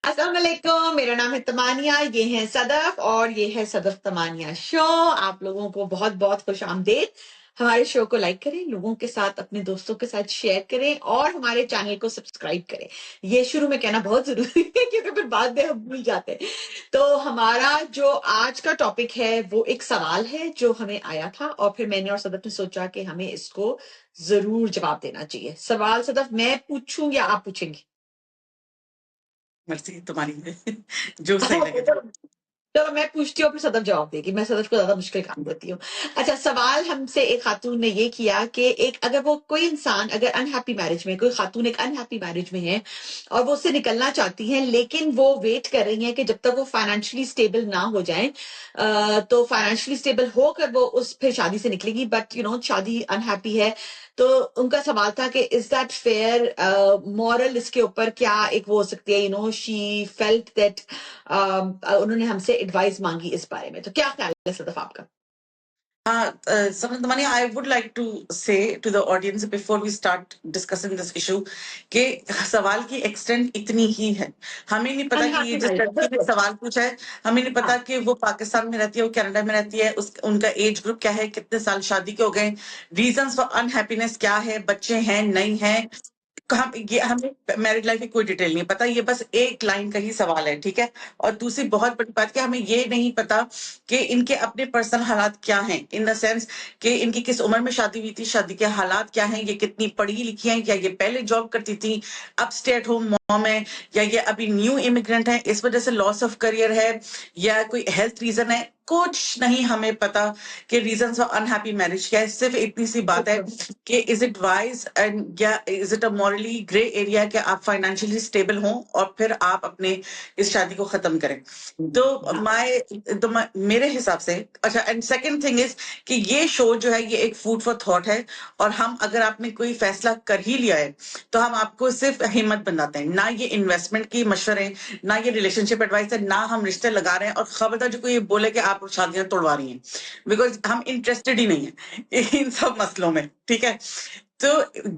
अस्सलाम वालेकुम, मेरा नाम है तमानिया, ये है सदफ और ये है सदफ तमानिया शो। आप लोगों को बहुत बहुत खुश आमदेद। हमारे शो को लाइक करें, लोगों के साथ, अपने दोस्तों के साथ शेयर करें और हमारे चैनल को सब्सक्राइब करें। ये शुरू में कहना बहुत जरूरी है क्योंकि फिर बाद में हम भूल जाते हैं। तो हमारा जो आज का टॉपिक है वो एक सवाल है जो हमें आया था और फिर मैंने और सदफ ने सोचा कि हमें इसको जरूर जवाब देना चाहिए। सवाल सदफ मैं पूछूं या आप पूछेंगे? मर्जी तुम्हारी जो सही लगे। चलो मैं पूछती हूँ फिर सदफ जवाब देगी। मैं सदफ को ज्यादा मुश्किल काम देती हूँ। अच्छा, सवाल हमसे एक खातून ने ये किया कि एक अगर वो कोई इंसान अगर अनहैप्पी मैरिज में, कोई खातून एक अनहैप्पी मैरिज में है और वो उससे निकलना चाहती है लेकिन वो वेट कर रही है कि जब तक वो फाइनेंशियली स्टेबल ना हो जाए, तो फाइनेंशियली स्टेबल होकर वो उस फिर शादी से निकलेगी, बट शादी अनहैप्पी है। तो उनका सवाल था कि इज दैट फेयर? मॉरल इसके ऊपर क्या एक वो हो सकती है? शी फेल्ट दैट उन्होंने हमसे एडवाइस मांगी इस बारे में। तो क्या ख्याल है सदफ आपका? Samantha, I would like to say to the audience before we start discussing this issue कि सवाल की एक्सटेंट इतनी ही है। हमें नहीं पता कि ये जिस लड़की ने सवाल पूछा है, हमें नहीं पता कि वो पाकिस्तान में रहती है, वो कनाडा में रहती है, उनका एज ग्रुप क्या है, कितने साल शादी के हो गए, रीजंस फॉर अनहैप्पीनेस क्या है, बच्चे हैं नहीं हैं, ये हमें मैरिड लाइफ की कोई डिटेल नहीं पता। ये बस एक लाइन का ही सवाल है, ठीक है। और दूसरी बहुत बड़ी बात कि हमें ये नहीं पता कि इनके अपने पर्सनल हालात क्या हैं, इन द सेंस कि इनकी किस उम्र में शादी हुई थी, शादी के हालात क्या हैं, ये कितनी पढ़ी लिखी हैं, या ये पहले जॉब करती थी, अब स्टे एट होम मॉम है, या ये अभी न्यू इमिग्रेंट है, इस वजह से लॉस ऑफ करियर है, या कोई हेल्थ रीजन है। कुछ नहीं हमें पता कि रीजंस फॉर अनहैप्पी मैरिज क्या है। सिर्फ इतनी सी बात है कि इज इट वाइज एंड या is it a morally grey area कि आप फाइनेंशियली स्टेबल हों और फिर आप अपने इस शादी को खत्म करें। तो मेरे हिसाब से अच्छा। एंड सेकंड थिंग इज कि ये शो जो है ये एक फूड फॉर थॉट है, और हम अगर आपने कोई फैसला कर ही लिया है तो हम आपको सिर्फ हिम्मत बनाते हैं, ना ये इन्वेस्टमेंट की मशवरे, ना ये रिलेशनशिप एडवाइस है, ना हम रिश्ते लगा रहे हैं। और खबरदार जो कोई ये बोले कि आप शादियां तोड़वा रही हैं, बिकॉज हम इंटरेस्टेड ही नहीं है इन सब मसलों में, ठीक है। तो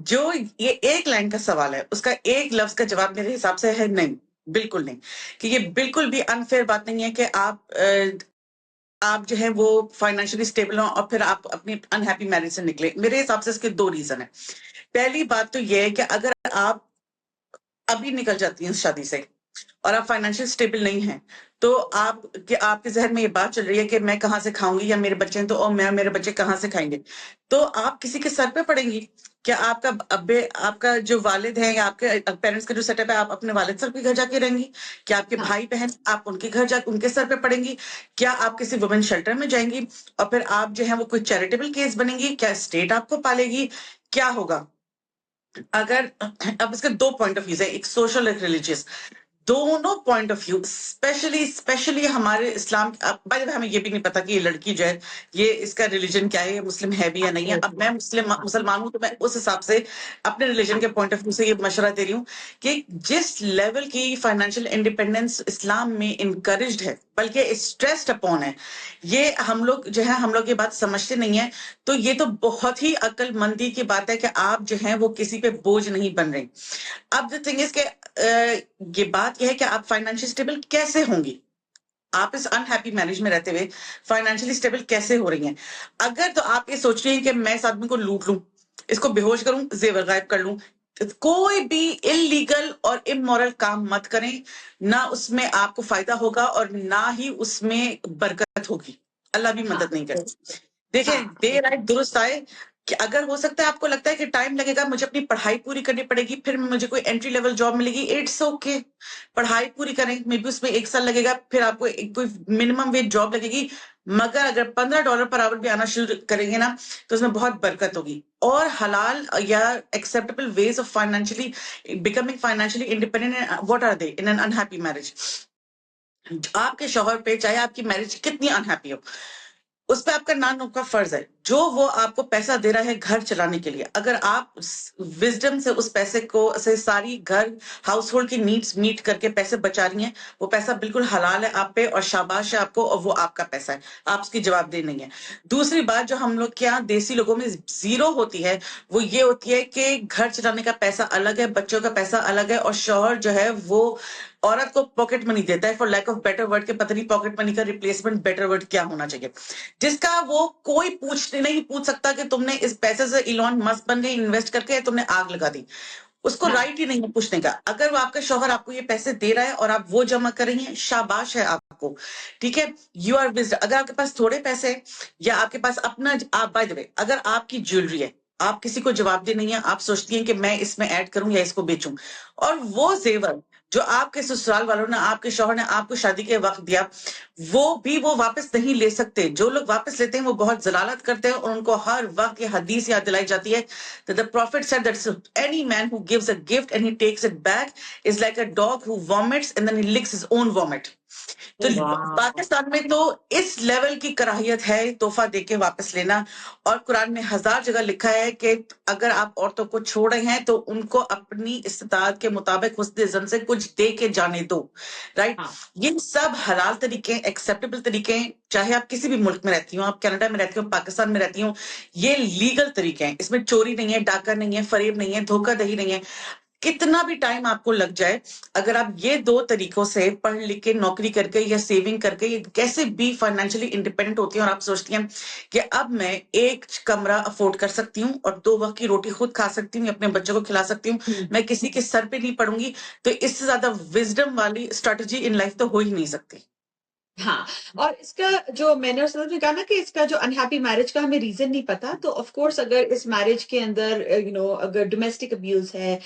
जो ये एक लाइन का सवाल है उसका एक लफ्ज का जवाब मेरे हिसाब से है नहीं, बिल्कुल नहीं। कि ये बिल्कुल भी अनफेयर बात नहीं है कि आप जो है वो फाइनेंशियली स्टेबल हो और फिर आप अपनी अनहैप्पी मैरिज से निकले। मेरे हिसाब से इसके दो रीजन है। पहली बात तो ये है कि अगर आप अभी निकल जाती हैं शादी से और आप फाइनेंशियल स्टेबल नहीं हैं, तो आपके जहन में ये बात चल रही है कि मैं कहाँ से खाऊंगी, या मेरे बच्चे हैं तो और मेरे बच्चे कहाँ से खाएंगे, तो आप किसी के सर पे पड़ेंगी। क्या आपका जो वालिद है या आपके पेरेंट्स का जो सेटअप है, आप अपने वालिद सर पे घर जाके रहेंगी? क्या आपके भाई बहन आप उनके घर जाके उनके सर पे पड़ेंगी? क्या आप किसी वुमेन शेल्टर में जाएंगी और फिर आप जो है वो कोई चैरिटेबल केस बनेंगी? क्या स्टेट आपको पालेगी? क्या होगा? अगर अब इसके दो पॉइंट ऑफ व्यू है, एक सोशल एक रिलीजियस, दोनों पॉइंट ऑफ व्यू। स्पेशली हमारे इस्लाम, बाय द वे हमें ये भी नहीं पता कि ये लड़की जो है ये इसका रिलीजन क्या है, ये मुस्लिम है भी या नहीं है। अब मैं मुसलमान हूं तो मैं उस हिसाब से अपने रिलीजन के पॉइंट ऑफ व्यू से ये मशवरा दे रही हूँ कि जिस लेवल की फाइनेंशियल इंडिपेंडेंस इस्लाम में इनकरेज्ड है, बल्कि स्ट्रेस्ड अपॉन है, ये हम लोग जो है हम लोग ये बात समझते नहीं है। तो ये तो बहुत ही अक्लमंदी की बात है कि आप जो है वो किसी पे बोझ नहीं बन रहे। अब द थिंग इज के ये बात यह है कि आप फाइनेंशियल स्टेबल कैसे होंगी, आप इस अनहैप्पी मैरिज में रहते हुए फाइनेंशियली स्टेबल कैसे हो रही हैं। अगर तो आप ये सोच रही हैं कि मैं इस आदमी को लूट लूं, इसको बेहोश करूं, जेवर गायब कर लूं, कोई भी इलीगल और इमोरल काम मत करें। ना उसमें आपको फायदा होगा और ना ही उसमें बरकत होगी। अल्लाह भी मदद नहीं करे। देखिए, देर आए दुरुस्त आए। कि अगर हो सकता है आपको लगता है कि टाइम लगेगा, मुझे अपनी पढ़ाई पूरी करनी पड़ेगी, फिर मुझे कोई एंट्री लेवल जॉब मिलेगी, इट्स ओके। पढ़ाई पूरी करें, मे बी उसमें 1 साल लगेगा, फिर आपको कोई मिनिमम वेज जॉब लगेगी। मगर अगर $15 पर आवर भी आना शुरू करेंगे ना, तो उसमें बहुत बरकत होगी। और हलाल या acceptable ways of financially becoming financially independent, what are they in an unhappy marriage? आपके शौहर पे चाहे आपकी मैरिज कितनी अनहैप्पी हो, उस पर आपका नाम का फर्ज है। जो वो आपको पैसा दे रहा है घर चलाने के लिए, अगर आप विजडम से उस पैसे को से सारी घर हाउस होल्ड की नीड्स मीट करके पैसे बचा रही हैं, वो पैसा बिल्कुल हलाल है आप पे, और शाबाश है आपको, और वो आपका पैसा है, आप उसकी जवाबदेही नहीं है। दूसरी बात जो हम लोग के यहाँ देसी लोगों में जीरो होती है, वो ये होती है कि घर चलाने का पैसा अलग है, बच्चों का पैसा अलग है, और शौहर जो है वो औरत को पॉकेट मनी देता है, for lack of better word के पता नहीं पॉकेट मनी का रिप्लेसमेंट बेटर वर्ड क्या होना चाहिए, जिसका वो कोई नहीं पूछ सकता कि तुमने इस पैसे से इलॉन मस्क बन गए इन्वेस्ट करके, तुमने आग लगा दी। उसको हाँ राइट ही नहीं है पूछने का। अगर वो आपका शौहर आपको ये पैसे दे रहा है और आप वो जमा कर रही हैं, शाबाश है आपको, ठीक है, यू आर विज्ड। अगर आपके पास थोड़े पैसे हैं या आपके पास अपना, आप बाय द वे अगर आपकी ज्वेलरी है, आप किसी को जवाबदेह नहीं है, आप सोचती हैं कि मैं इसमें ऐड करूं या इसको बेचूं, और वो जेवर जो आपके ससुराल वालों ने, आपके शौहर ने आपको शादी के वक्त दिया, वो वापस नहीं ले सकते। जो लोग वापस लेते हैं वो बहुत जलालत करते हैं और उनको हर वक्त ये हदीस याद दिलाई जाती है that the prophet said that any man who gives a gift and he takes it back is like a dog who vomits and then he licks his own vomit. तो वाह पाकिस्तान में तो इस लेवल की कराहियत है तोहफा देके वापस लेना, और कुरान में 1000 जगह लिखा है कि अगर आप औरतों को छोड़ रहे हैं तो उनको अपनी इस्तात के मुताबिक हुस्न ज़न से कुछ दे के जाने दो, राइट। हाँ ये सब हलाल तरीके, एक्सेप्टेबल तरीके, चाहे आप किसी भी मुल्क में रहती हो, आप कनाडा में रहती हो, पाकिस्तान में रहती हो, ये लीगल तरीके हैं। इसमें चोरी नहीं है, डाका नहीं है, फरेब नहीं है, धोखाधड़ी नहीं है। कितना भी टाइम आपको लग जाए, अगर आप ये 2 तरीकों से पढ़ लिख के, नौकरी करके या सेविंग करके, ये कैसे भी फाइनेंशियली इंडिपेंडेंट होती हैं और आप सोचती हैं कि अब मैं एक कमरा अफोर्ड कर सकती हूँ और 2 वक्त की रोटी खुद खा सकती हूँ, अपने बच्चों को खिला सकती हूँ, मैं किसी के सर पे नहीं पड़ूंगी, तो इससे ज्यादा विजडम वाली स्ट्रेटजी इन लाइफ तो हो ही नहीं सकती। हाँ, और इसका जो मैंने और सनत ने कहा ना कि इसका जो अनहैप्पी मैरिज का हमें रीजन नहीं पता, तो ऑफ कोर्स अगर इस मैरिज के अंदर अगर डोमेस्टिक अब्यूज है,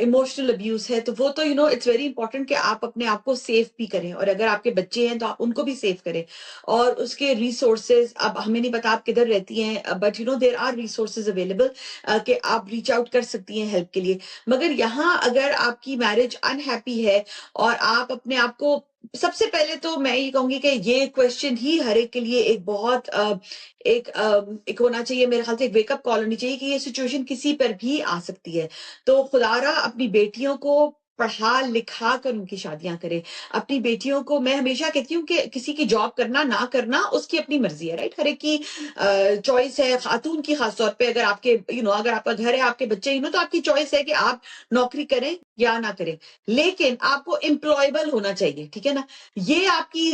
इमोशनल अब्यूज है, तो वो तो इट्स वेरी इंपॉर्टेंट कि आप अपने आप को सेफ भी करें, और अगर आपके बच्चे हैं तो आप उनको भी सेफ करें। और उसके रिसोर्सेज, अब हमें नहीं पता आप किधर रहती हैं, but there are resources available कि आप रीच आउट कर सकती हैं हेल्प के लिए। मगर यहाँ अगर आपकी मैरिज अनहैप्पी है और आप अपने आप को, सबसे पहले तो मैं ये कहूंगी कि ये क्वेश्चन ही हर एक के लिए एक बहुत एक होना चाहिए, मेरे ख्याल से एक वेकअप कॉल होनी चाहिए कि ये सिचुएशन किसी पर भी आ सकती है। तो खुदारा अपनी बेटियों को पढ़ा लिखा कर उनकी शादियां करे। अपनी बेटियों को, मैं हमेशा कहती हूँ कि किसी की जॉब करना ना करना उसकी अपनी मर्जी है, राइट, हर एक की चॉइस है। खातून की खासतौर पे अगर आपके अगर आपका घर है, आपके बच्चे तो आपकी चॉइस है कि आप नौकरी करें या ना करें, लेकिन आपको एम्प्लॉयबल होना चाहिए, ठीक है ना। ये आपकी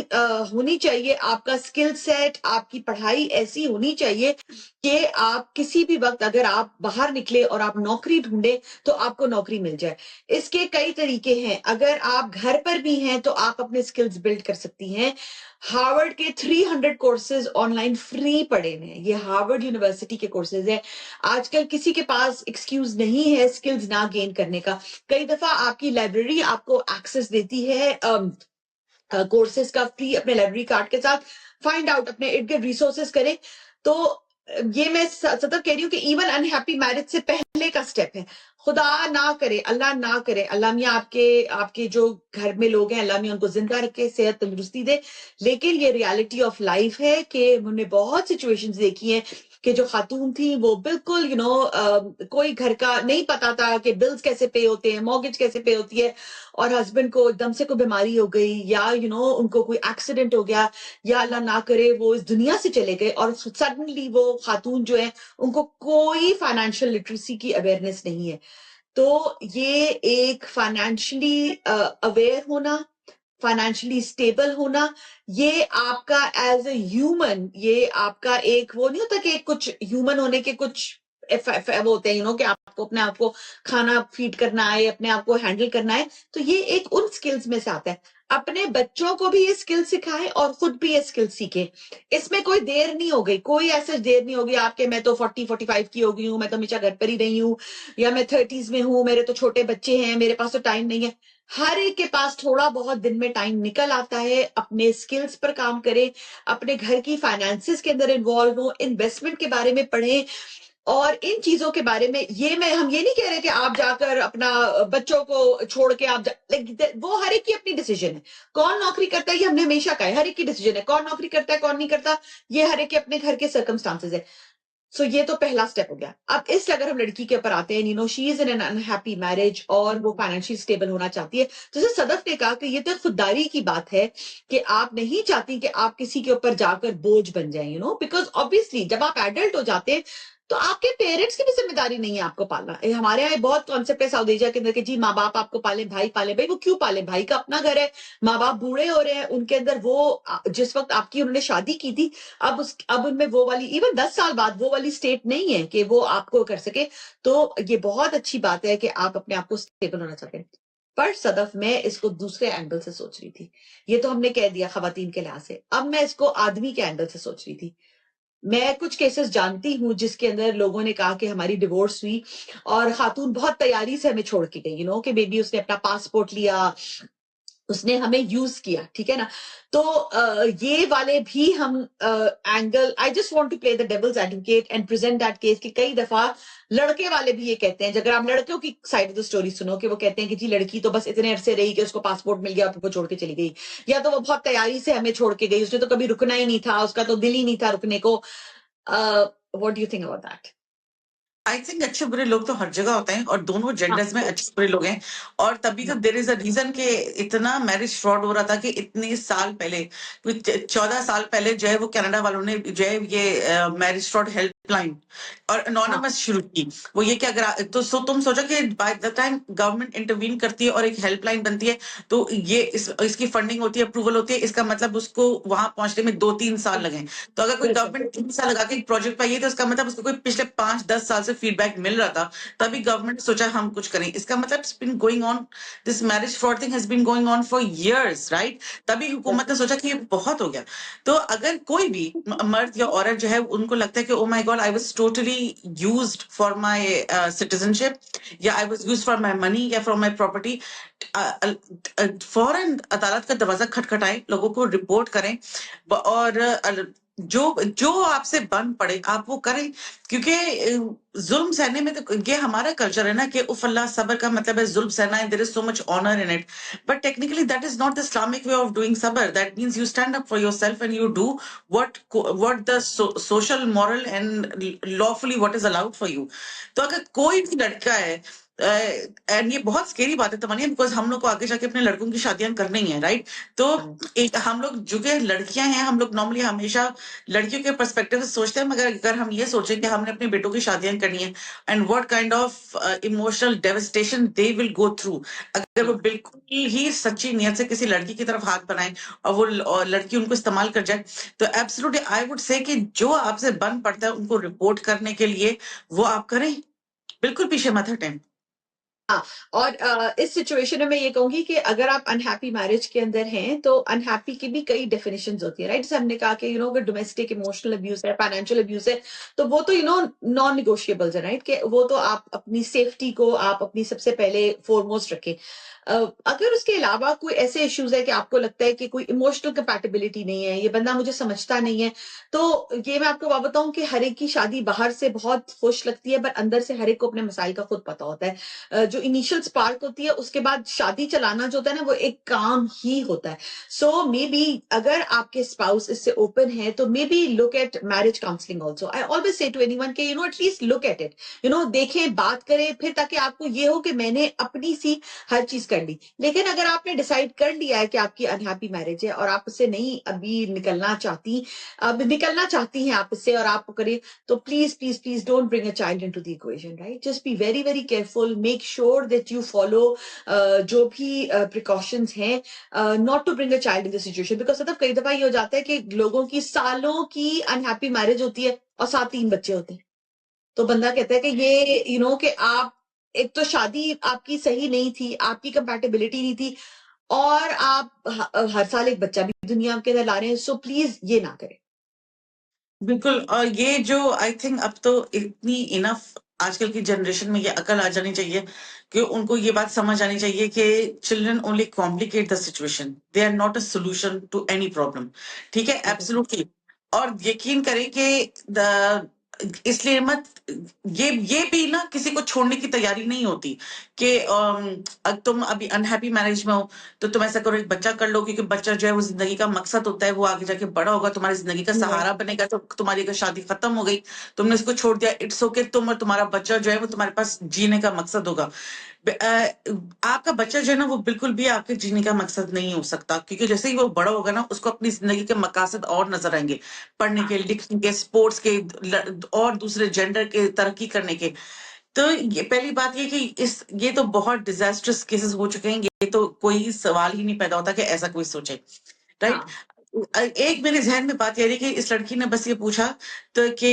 होनी चाहिए, आपका स्किल सेट, आपकी पढ़ाई ऐसी होनी चाहिए कि आप किसी भी वक्त अगर आप बाहर निकले और आप नौकरी ढूंढे तो आपको नौकरी मिल जाए। इसके कई तरीके हैं। अगर आप घर पर भी हैं तो आप अपने स्किल्स बिल्ड कर सकती हैं। हार्वर्ड के 300 कोर्सेज ऑनलाइन फ्री पड़े हैं, ये हार्वर्ड यूनिवर्सिटी के कोर्सेज हैं। आजकल किसी के पास एक्सक्यूज नहीं है स्किल्स ना गेन करने का। कई दफा आपकी लाइब्रेरी आपको एक्सेस देती है कोर्सेज का फ्री, अपने लाइब्रेरी कार्ड के साथ फाइंड आउट, अपने इर्द गिर्द रिसोर्सेज करें। तो ये मैं सतत कह रही हूँ कि इवन अनहैप्पी मैरिज से पहले का स्टेप है। खुदा ना करे, अल्लाह ना करे, अल्लाह मियाँ आपके जो घर में लोग हैं, अल्लाह मियाँ उनको जिंदा रखे, सेहत तंदुरुस्ती दे। लेकिन ये रियलिटी ऑफ लाइफ है कि हमने बहुत सिचुएशंस देखी हैं कि जो खातून थी वो बिल्कुल कोई घर का नहीं पता था कि बिल्स कैसे पे होते हैं, मॉर्गेज कैसे पे होती है, और हस्बैंड को एकदम से कोई बीमारी हो गई या उनको कोई एक्सीडेंट हो गया, या अल्लाह ना करे वो इस दुनिया से चले गए, और सडनली वो खातून जो है उनको कोई फाइनेंशियल लिटरेसी की अवेयरनेस नहीं है। तो ये एक फाइनेंशियली अवेयर होना, फाइनेंशियली स्टेबल होना, ये आपका एज ए ह्यूमन, ये आपका एक वो नहीं होता कि कुछ ह्यूमन होने के कुछ वो होते हैं कि आपको अपने आप को खाना फीड करना है, अपने आप को हैंडल करना है। तो ये एक उन स्किल्स में से आता है। अपने बच्चों को भी ये स्किल सिखाए और खुद भी ये स्किल सीखे। इसमें कोई देर नहीं हो गई, कोई ऐसे देर नहीं होगी आपके मैं तो 40-45 की हो गई हूँ, मैं तो हमेशा घर पर ही रही हूँ, या मैं 30s में हूँ, मेरे तो छोटे बच्चे हैं, मेरे पास तो टाइम नहीं है। हर एक के पास थोड़ा बहुत दिन में टाइम निकल आता है। अपने स्किल्स पर काम करें, अपने घर की फाइनेंसेस के अंदर इन्वॉल्व हो, इन्वेस्टमेंट के बारे में पढ़ें, और इन चीजों के बारे में हम ये नहीं कह रहे कि आप जाकर अपना बच्चों को छोड़ के आप वो हर एक की अपनी डिसीजन है। कौन नौकरी करता है ये हमने हमेशा कहा है, हर एक की डिसीजन है, कौन नौकरी करता है कौन नहीं करता, ये हर एक के अपने घर के सर्कमस्टांसेस है। सो ये तो पहला स्टेप हो गया। अब अगर हम लड़की के ऊपर आते हैं, she is in an unhappy marriage और वो फाइनेंशियली स्टेबल होना चाहती है, तो जैसे सदफ ने कहा कि ये तो खुददारी की बात है कि आप नहीं चाहती कि आप किसी के ऊपर जाकर बोझ बन जाए, बिकॉज ऑब्वियसली जब आप एडल्ट हो जाते हैं तो आपके पेरेंट्स की भी जिम्मेदारी नहीं है आपको पालना। हमारे यहाँ बहुत कॉन्सेप्ट है साउथ एशिया के अंदर कि जी माँ बाप आपको पाले, भाई पाले। भाई वो क्यों पाले? भाई का अपना घर है, माँ बाप बूढ़े हो रहे हैं, उनके अंदर वो जिस वक्त आपकी उन्होंने शादी की थी, अब उनमें वो वाली, इवन 10 साल बाद वो वाली स्टेट नहीं है कि वो आपको कर सके। तो ये बहुत अच्छी बात है कि आप अपने आप को स्टेबल होना चाहते हैं। पर सदफ, मैं इसको दूसरे एंगल से सोच रही थी। ये तो हमने कह दिया खवातीन के लिहाज से, अब मैं इसको आदमी के एंगल से सोच रही थी। मैं कुछ केसेस जानती हूँ जिसके अंदर लोगों ने कहा कि हमारी डिवोर्स हुई और खातून बहुत तैयारी से हमें छोड़ के गई, कि बेबी उसने अपना पासपोर्ट लिया, उसने हमें यूज किया, ठीक है ना। तो ये वाले भी हम angle, I just want to play the devil's advocate and present that case कि कई दफा लड़के वाले भी ये कहते हैं, अगर आप लड़कियों की साइड ऑफ द स्टोरी सुनो, कि वो कहते हैं कि जी लड़की तो बस इतने अरसे रही कि उसको पासपोर्ट मिल गया, फिर वो छोड़ के चली गई, या तो वो बहुत तैयारी से हमें छोड़ के गई, उसने तो कभी रुकना ही नहीं था, उसका तो दिल ही नहीं था रुकने को। What do you think about that? I think अच्छे बुरे लोग तो हर जगह होते हैं और दोनों हाँ, जेंडर्स में अच्छे बुरे लोग हैं। और तभी तो हाँ, देयर इज अ रीजन कि इतना मैरिज फ्रॉड हो रहा था कि इतने साल पहले, कुछ 14 साल पहले जो है वो कनाडा वालों ने जो है ये मैरिज फ्रॉड हेल्पलाइन और हाँ, अनोनिमस शुरू की। वो ये कि अगर तुम सोचो कि by the time government intervene करती है और एक हेल्पलाइन बनती है, तो ये इसकी फंडिंग होती है, अप्रूवल होती है, इसका मतलब उसको वहां पहुंचने में 2-3 साल लगे। तो अगर कोई बिल्कुल। गवर्नमेंट 3 साल लगा के एक प्रोजेक्ट पाई है, तो इसका मतलब उसको कोई पिछले 5-10 साल से फीडबैक मिल रहा था, तभी गवर्नमेंट ने सोचा हम कुछ करें। इसका मतलब it's been going on, this marriage fraud thing has been going on for years, right. तभी हुकूमत ने सोचा कि ये बहुत हो गया। तो अगर कोई भी मर्द या औरत जो है उनको लगता है कि oh my God I was totally used for my citizenship, या I was used for my money या फॉर माय प्रॉपर्टी, फौरन अदालत का दरवाजा खटखटाएं, लोगों को रिपोर्ट करें और जो जो आपसे बन पड़े आप वो करें। क्योंकि जुल्म सहने में तो ये हमारा कल्चर है ना कि उफ अल्लाह, सबर का मतलब है जुल्म सहना है, there is so much honour in it, but technically that is not the Islamic way of doing सबर। That means you stand up for yourself and you do what the social moral and lawfully what is allowed for you. तो अगर कोई भी लड़का है, and ये बहुत scary बात है तमन्ना, बिकॉज हम लोग को आगे जाके अपने लड़कों की शादियां करनी है, राइट। तो एक हम लोग जो कि लड़कियां हैं, हम लोग नॉर्मली हमेशा लड़कियों के पर्सपेक्टिव से सोचते हैं, मगर अगर हम ये सोचें कि हमने अपने बेटों की शादियां करनी है and what kind of emotional devastation they will go through, अगर वो बिल्कुल ही सच्ची नियत से किसी लड़की की तरफ हाथ बनाए और वो लड़की उनको इस्तेमाल कर जाए, तो एब्सोल्युटली आई वुड से कि जो आपसे बन पड़ता है उनको रिपोर्ट करने के लिए, वो आप करें, बिल्कुल पीछे मत हटें। हाँ, और इस सिचुएशन में मैं ये कहूंगी कि अगर आप अनहैप्पी मैरिज के अंदर हैं, तो अनहैप्पी की भी कई डेफिनेशंस होती है, राइट। जैसे हमने कहा कि अगर डोमेस्टिक इमोशनल अब्यूज है, फाइनेंशियल अब्यूज है, तो वो तो नॉन निगोशिएबल्स है, राइट। कि वो तो आप अपनी सेफ्टी को आप अपनी सबसे पहले फोरमोस्ट रखें। अगर उसके अलावा कोई ऐसे इश्यूज है कि आपको लगता है कि कोई इमोशनल कंपैटिबिलिटी नहीं है, ये बंदा मुझे समझता नहीं है, तो ये मैं आपको बात बताऊं कि हर एक की शादी बाहर से बहुत खुश लगती है, पर अंदर से हर एक को अपने मसाइल का खुद पता होता है। जो इनिशियल स्पार्क होती है, उसके बाद शादी चलाना जो होता है ना, वो एक काम ही होता है। सो मे बी अगर आपके स्पाउस इससे ओपन है, तो maybe look at marriage counselling also. I always say to anyone के एटलीस्ट लुक एट इट, देखें, बात करें, फिर ताकि आपको ये हो कि मैंने अपनी सी हर चीज कर ली। लेकिन अगर आपने डिसाइड कर लिया है कि आपकी अनहैप्पी मैरिज है और आप उससे नहीं अभी निकलना चाहती, अब निकलना चाहती हैं आप इससे, और आप करिए, तो please please please don't bring a child into the equation, right. Just be very very careful, make sure that you follow जो भी प्रिकॉशंस हैं, not to bring a child in the situation. Because मतलब कई दफा ये हो जाता है कि लोगों की सालों की अनहैप्पी मैरिज होती है और साथ 3 बच्चे होते हैं। तो बंदा कहता है कि ये कि आप, एक तो शादी आपकी सही नहीं थी, आपकी कंपैटिबिलिटी नहीं थी, और आप हर साल एक बच्चा भी दुनिया के अंदर ला रहे हैं। सो प्लीज ये ना करें। बिल्कुल। और ये जो आई थिंक अब तो इतनी इनफ आजकल की जनरेशन में ये अकल आ जानी चाहिए कि उनको ये बात समझ आनी चाहिए कि children only complicate the situation, they are not a solution to any problem. ठीक है, एब्सोल्युटली। और यकीन करें कि इसलिए मत, ये भी ना किसी को छोड़ने की तैयारी नहीं होती कि अगर तुम अभी अनहैप्पी मैरिज में हो तो तुम ऐसा करो एक बच्चा कर लो, क्योंकि बच्चा जो है वो जिंदगी का मकसद होता है, वो आगे जाके बड़ा होगा, तुम्हारी जिंदगी का सहारा बनेगा। तो तुम्हारी अगर शादी खत्म हो गई, तुमने इसको छोड़ दिया, इट्स ओके, तुम और तुम्हारा बच्चा जो है वो तुम्हारे पास जीने का मकसद होगा। आपका बच्चा जो है ना वो बिल्कुल भी आपके जीने का मकसद नहीं हो सकता, क्योंकि जैसे ही वो बड़ा होगा ना उसको अपनी जिंदगी के मकासद और नजर आएंगे, पढ़ने के, लिखने के, स्पोर्ट्स के, और दूसरे जेंडर के, तरक्की करने के। तो ये पहली बात ये कि ये तो बहुत डिजास्टर्स केसेस हो चुके हैं, ये तो कोई सवाल ही नहीं पैदा होता कि ऐसा कोई सोचे, राइट। एक मेरे जहन में बात ये रही कि इस लड़की ने बस ये पूछा तो कि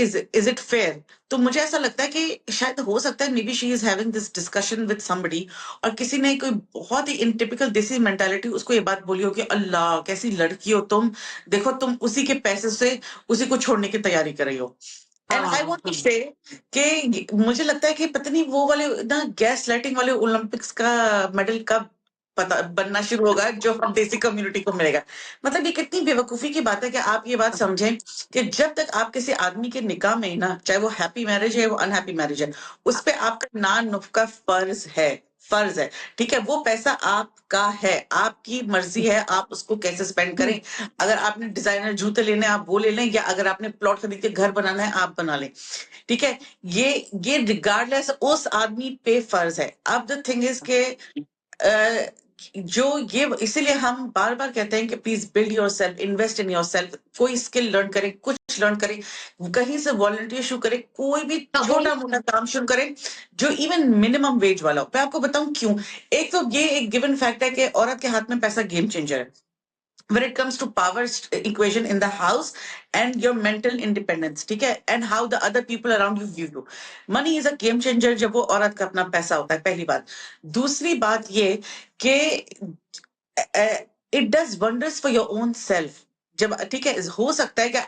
इज इट फेयर। तो मुझे ऐसा लगता है कि शायद हो सकता है, may be she is having this discussion with somebody, और किसी ने कोई बहुत ही इन टिपिकल देसी मेंटालिटी उसको ये बात बोली हो कि अल्लाह कैसी लड़की हो तुम, देखो तुम उसी के पैसे से उसी को छोड़ने की तैयारी कर रही हो। And I want to say कि मुझे लगता है कि पता नहीं वो वाले ना गैस लाइटिंग वाले ओलंपिक्स का मेडल कब पता बनना शुरू होगा जो हम देसी कम्युनिटी को मिलेगा। मतलब ये कितनी बेवकूफी की बात है कि आप ये बात समझें कि जब तक आप किसी आदमी के निकाह में ना, चाहे वो हैप्पी मैरिज है वो अनहैप्पी मैरिज है, उस पे आपका नान नुक्का फर्ज है, ठीक है। वो पैसा आपका है, आपकी मर्जी है आप उसको कैसे स्पेंड करें। अगर आपने डिजाइनर जूते लेने आप वो ले लें, या अगर आपने प्लॉट खरीद के घर बनाना है आप बना लें, ठीक है। ये रिगार्डलेस उस आदमी पे फर्ज है। अब द थिंग इज के जो ये इसीलिए हम बार बार कहते हैं कि please build your self, invest in your self, कोई स्किल लर्न करें, कुछ लर्न करें, कहीं से वॉलंटियर शुरू करें, कोई भी छोटा मोटा काम शुरू करें जो इवन मिनिमम वेज वाला हो। मैं आपको बताऊं क्यों। एक तो ये एक गिवन फैक्ट है कि औरत के हाथ में पैसा गेम चेंजर है when it comes to power equation in the house and your mental independence, ठीक है, and how the other people around you view you. Money is a game changer जब वो औरत का अपना पैसा होता है, पहली बात। दूसरी बात ये कि it does wonders for your own self. जब ठीक है, हो सकता है कि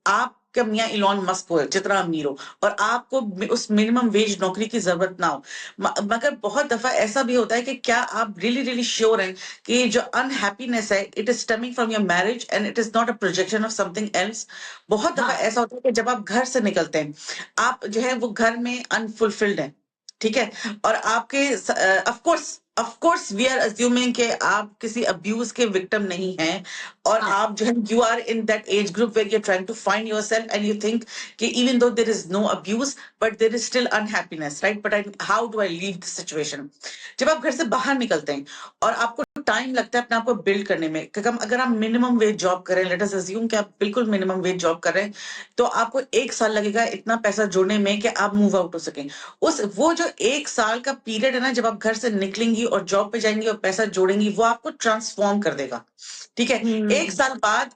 आपका मियाँ इलॉन मस्क हो, जितना अमीर हो, और आपको उस मिनिमम वेज नौकरी की जरूरत ना हो, मगर बहुत दफा ऐसा भी होता है कि क्या आप रियली रियली श्योर हैं कि जो अनहैप्पीनेस है it is stemming from your marriage and it is not a projection of something else. बहुत दफा ऐसा होता है कि जब आप घर से निकलते हैं, आप जो है वो घर में अनफुलफिल्ड है, ठीक है, और आपके of course we are assuming कि आप किसी अब्यूज के विक्टिम नहीं हैं, और आप जो है you are in that age group where you are trying to find yourself and you think कि even though there is no abuse but there is still unhappiness, right. But how do I leave this situation. जब आप घर से बाहर निकलते हैं और आपको टाइम लगता है अपने आप को बिल्ड करने में, अगर आप मिनिमम वेज जॉब कर रहे हैं, लेट अस अज्यूम कि आप बिल्कुल मिनिमम वेज जॉब कर रहे हैं, तो आपको 1 साल लगेगा इतना पैसा जोड़ने में कि आप मूव आउट हो सकें। वो जो 1 साल का पीरियड है ना, जब आप घर से निकलेंगी और जॉब पे जाएंगी और पैसा जोड़ेंगी, वो आपको ट्रांसफॉर्म कर देगा, ठीक है। 1 साल बाद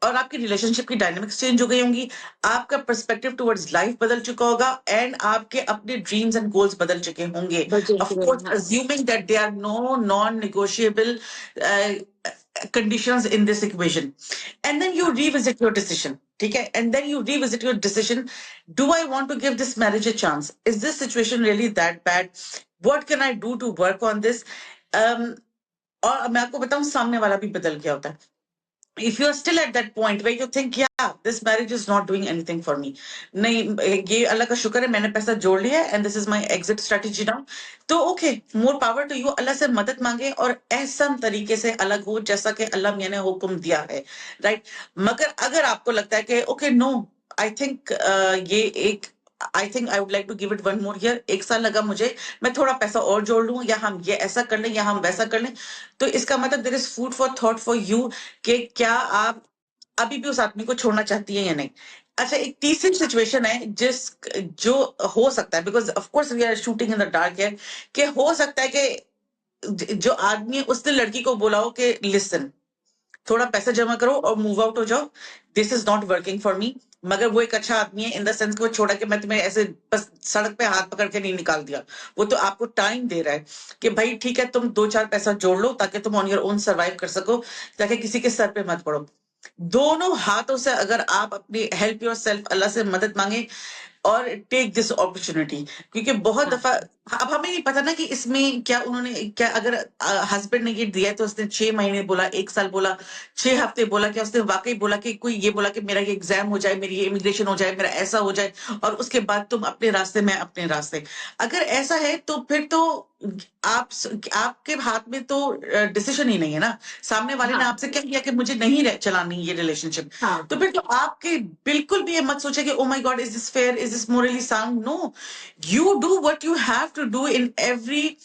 और आपकी रिलेशनशिप की डायनामिक्स चेंज हो गई होंगी, आपका पर्सपेक्टिव टुवर्ड्स लाइफ बदल चुका होगा, एंड आपके अपने ड्रीम्स एंड गोल्स बदल चुके होंगे, of course assuming that there are no non negotiable conditions in this equation, and then you revisit your decision, ठीक है, and then you revisit your decision. Do I want to give this marriage a chance? Is this situation really that bad? What can I do to work on this? और मैं आपको बताऊं सामने वाला भी बदल गया होता है। If you're still at that point where you think, yeah, this marriage is not doing anything for me, नहीं ये अल्लाह का शुक्र है मैंने पैसा जोड़ लिया है and this is my exit strategy now, तो okay, more power to you, अल्लाह से मदद मांगे और ऐसा तरीके से अलग हो जैसा कि अल्लाह मियां ने हुक्म दिया है, राइट। मगर अगर आपको लगता है कि okay, no, I think ये एक I think I would like to give it one more year, 1 साल लगा मुझे, मैं थोड़ा पैसा और जोड़ लूं, या हम ये ऐसा कर लें या हम वैसा कर लें, तो इसका मतलब there is food for thought for you कि क्या आप अभी भी उस आदमी को छोड़ना चाहती है या नहीं। अच्छा, एक तीसरी सिचुएशन है जो हो सकता है, because of course we are shooting in the dark है, कि हो सकता है कि जो आदमी उसने लड़की को बोला हो कि लिसन, थोड़ा पैसा जमा करो और मूव आउट हो जाओ, this is not working for me. मगर वो एक अच्छा आदमी है इन द सेंस कि वो छोड़ा कि मैं तुम्हें ऐसे बस सड़क पे हाथ पकड़ के नहीं निकाल दिया, वो तो आपको टाइम दे रहा है कि भाई ठीक है तुम 2-4 पैसा जोड़ लो ताकि तुम ऑन योर ओन सर्वाइव कर सको, ताकि किसी के सर पे मत पड़ो। दोनों हाथों से अगर आप अपनी हेल्प योर सेल्फ, अल्लाह से मदद मांगे और टेक दिस अपॉर्चुनिटी, क्योंकि बहुत दफा अब हमें नहीं पता ना कि इसमें क्या उन्होंने क्या, अगर हस्बैंड ने ये दिया है तो उसने 6 महीने बोला, 1 साल बोला, 6 हफ्ते बोला, क्या उसने वाकई बोला कि कोई ये बोला कि मेरा ये एग्जाम हो जाए, मेरी ये इमिग्रेशन हो जाए, मेरा ऐसा हो जाए और उसके बाद तुम अपने रास्ते, मैं अपने रास्ते। अगर ऐसा है तो फिर तो आप आपके हाथ में तो डिसीजन ही नहीं है ना। सामने वाले ने हाँ आपसे कह दिया कि मुझे नहीं चलानी ये रिलेशनशिप, हाँ तो फिर तो आपके बिल्कुल भी ये मत सोचे कि oh my God is this fair, is this morally sound. No, you do what you have to do in every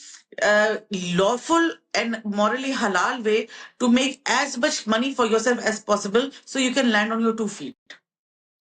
lawful and morally halal way to make as much money for yourself as possible so you can land on your 2 feet.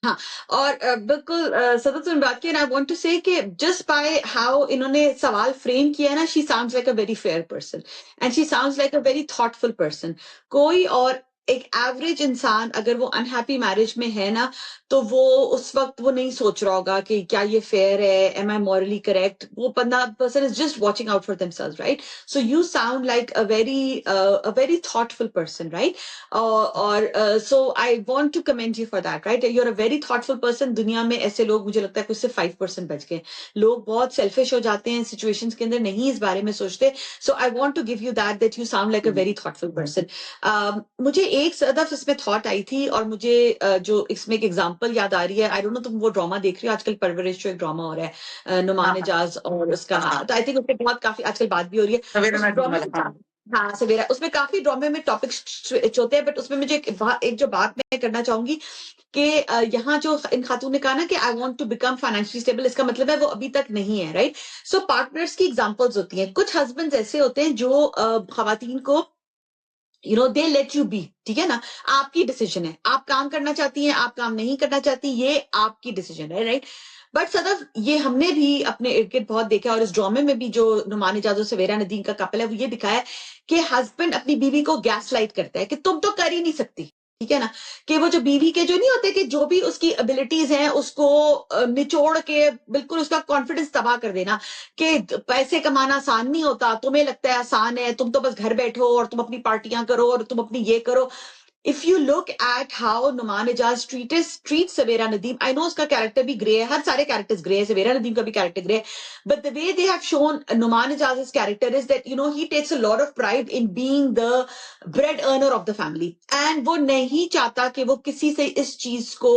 हाँ और बिल्कुल सतत तुम बात की, आई want to say कि just by how इन्होंने सवाल फ्रेम किया ना, she sounds like a very fair person and she sounds like a very thoughtful person. कोई और एक एवरेज इंसान अगर वो अनहैप्पी मैरिज में है ना, तो वो उस वक्त वो नहीं सोच रहा होगा कि क्या ये फेयर है, एम आई मॉरली करेक्ट। वो बंदा person is just watching out for themselves, right? So you sound like a very thoughtful person, right? और so I want to comment you for that, right? You are a very thoughtful person. दुनिया में ऐसे लोग मुझे लगता है कुछ सिर्फ 5% बच गए। लोग बहुत सेल्फिश हो जाते हैं सिचुएशंस के अंदर, नहीं इस बारे में सोचते। So I want to give you that you sound like a very thoughtful person. मुझे एक सदफ इसमें थॉट आई थी और मुझे जो इसमें एक एग्जांपल याद आ रही है। आई डोंट नो तुम वो ड्रामा देख रही हो आजकल, परवरिश जो एक ड्रामा हो रहा है, नुमान हाँ एजाज और उसका, हाँ हाँ, तो आई थिंक उसपे बहुत काफी आजकल बात भी हो रही है सवेरा उस नदीम ड्रामे वाला, में। हाँ। हाँ सवेरा, उसमें काफी ड्रामे में टॉपिक्स होते हैं, बट उसमें मुझे एक जो बात मैं करना चाहूंगी कि यहाँ जो इन खातून ने कहा ना कि I want to become financially stable, इसका मतलब है वो अभी तक नहीं है, राइट? सो पार्टनर्स की एग्जांपल्स होती हैं। कुछ हस्बैंड्स ऐसे होते हैं जो खवातीन को दे लेट यू बी, ठीक है ना, आपकी डिसीजन है, आप काम करना चाहती हैं, आप काम नहीं करना चाहती, ये आपकी डिसीजन है, राइट? बट सदफ ये हमने भी अपने इर्द गिर्द बहुत देखा, और इस ड्रामे में भी जो नुमान इजाज और सवेरा नदीम का कपल है वो ये दिखाया है कि हस्बैंड अपनी बीवी को गैस लाइट करता है कि तुम तो कर ही नहीं सकती, ठीक है ना, कि वो जो बीवी के जो नहीं होते कि जो भी उसकी एबिलिटीज हैं उसको निचोड़ के बिल्कुल उसका कॉन्फिडेंस तबाह कर देना, कि पैसे कमाना आसान नहीं होता, तुम्हें लगता है आसान है, तुम तो बस घर बैठो और तुम अपनी पार्टियां करो और तुम अपनी ये करो। If you look at how Numan Ijaz treats Savera Nadeem, I know उसका कैरेक्टर भी ग्रे है, हर सारे कैरेक्टर्स ग्रे है, सवेरा नदीम का भी कैरेक्टर ग्रे है, but the way they have shown Numan Ijaz's character is that he takes a lot of pride in being the bread earner of the family, and वो नहीं चाहता कि वो किसी से इस चीज को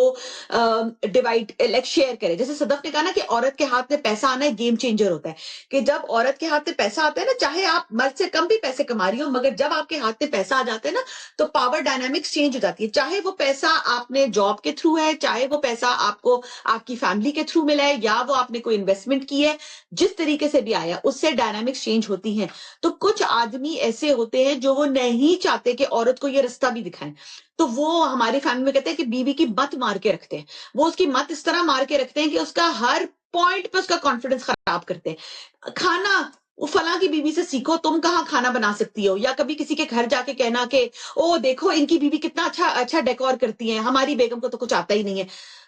डिवाइड लाइक शेयर करे। जैसे सदफ ने कहा ना कि औरत के हाथ में पैसा आना एक गेम चेंजर होता है, कि जब औरत के हाथ में पैसा आता है ना, चाहे आप मर्द से कम भी पैसे कमा रही हो, मगर जब आपके हाथ में पैसा आ जाता है ना, तो पावर डायनामिक्स चेंज हो जाती है। चाहे वो पैसा आपने जॉब के थ्रू है, चाहे वो पैसा आपको आपकी फैमिली के थ्रू मिला है, या वो आपने कोई इन्वेस्टमेंट की है, जिस तरीके से भी आया उससे डायनामिक्स चेंज होती हैं। तो कुछ आदमी ऐसे होते हैं जो वो नहीं चाहते कि औरत को ये रास्ता भी दिखाएं, तो वो हमारी फैमिली में कहते हैं कि बीवी की मत मार के रखते हैं। वो उसकी मत इस तरह मार के रखते हैं कि उसका हर पॉइंट पे उसका कॉन्फिडेंस खराब करते हैं। खाना, वो फला की बीवी से सीखो, तुम कहाँ खाना बना सकती हो, या कभी किसी के घर जाके कहना कि ओ देखो इनकी बीवी कितना अच्छा अच्छा डेकोर करती है, हमारी बेगम को तो कुछ आता ही नहीं है।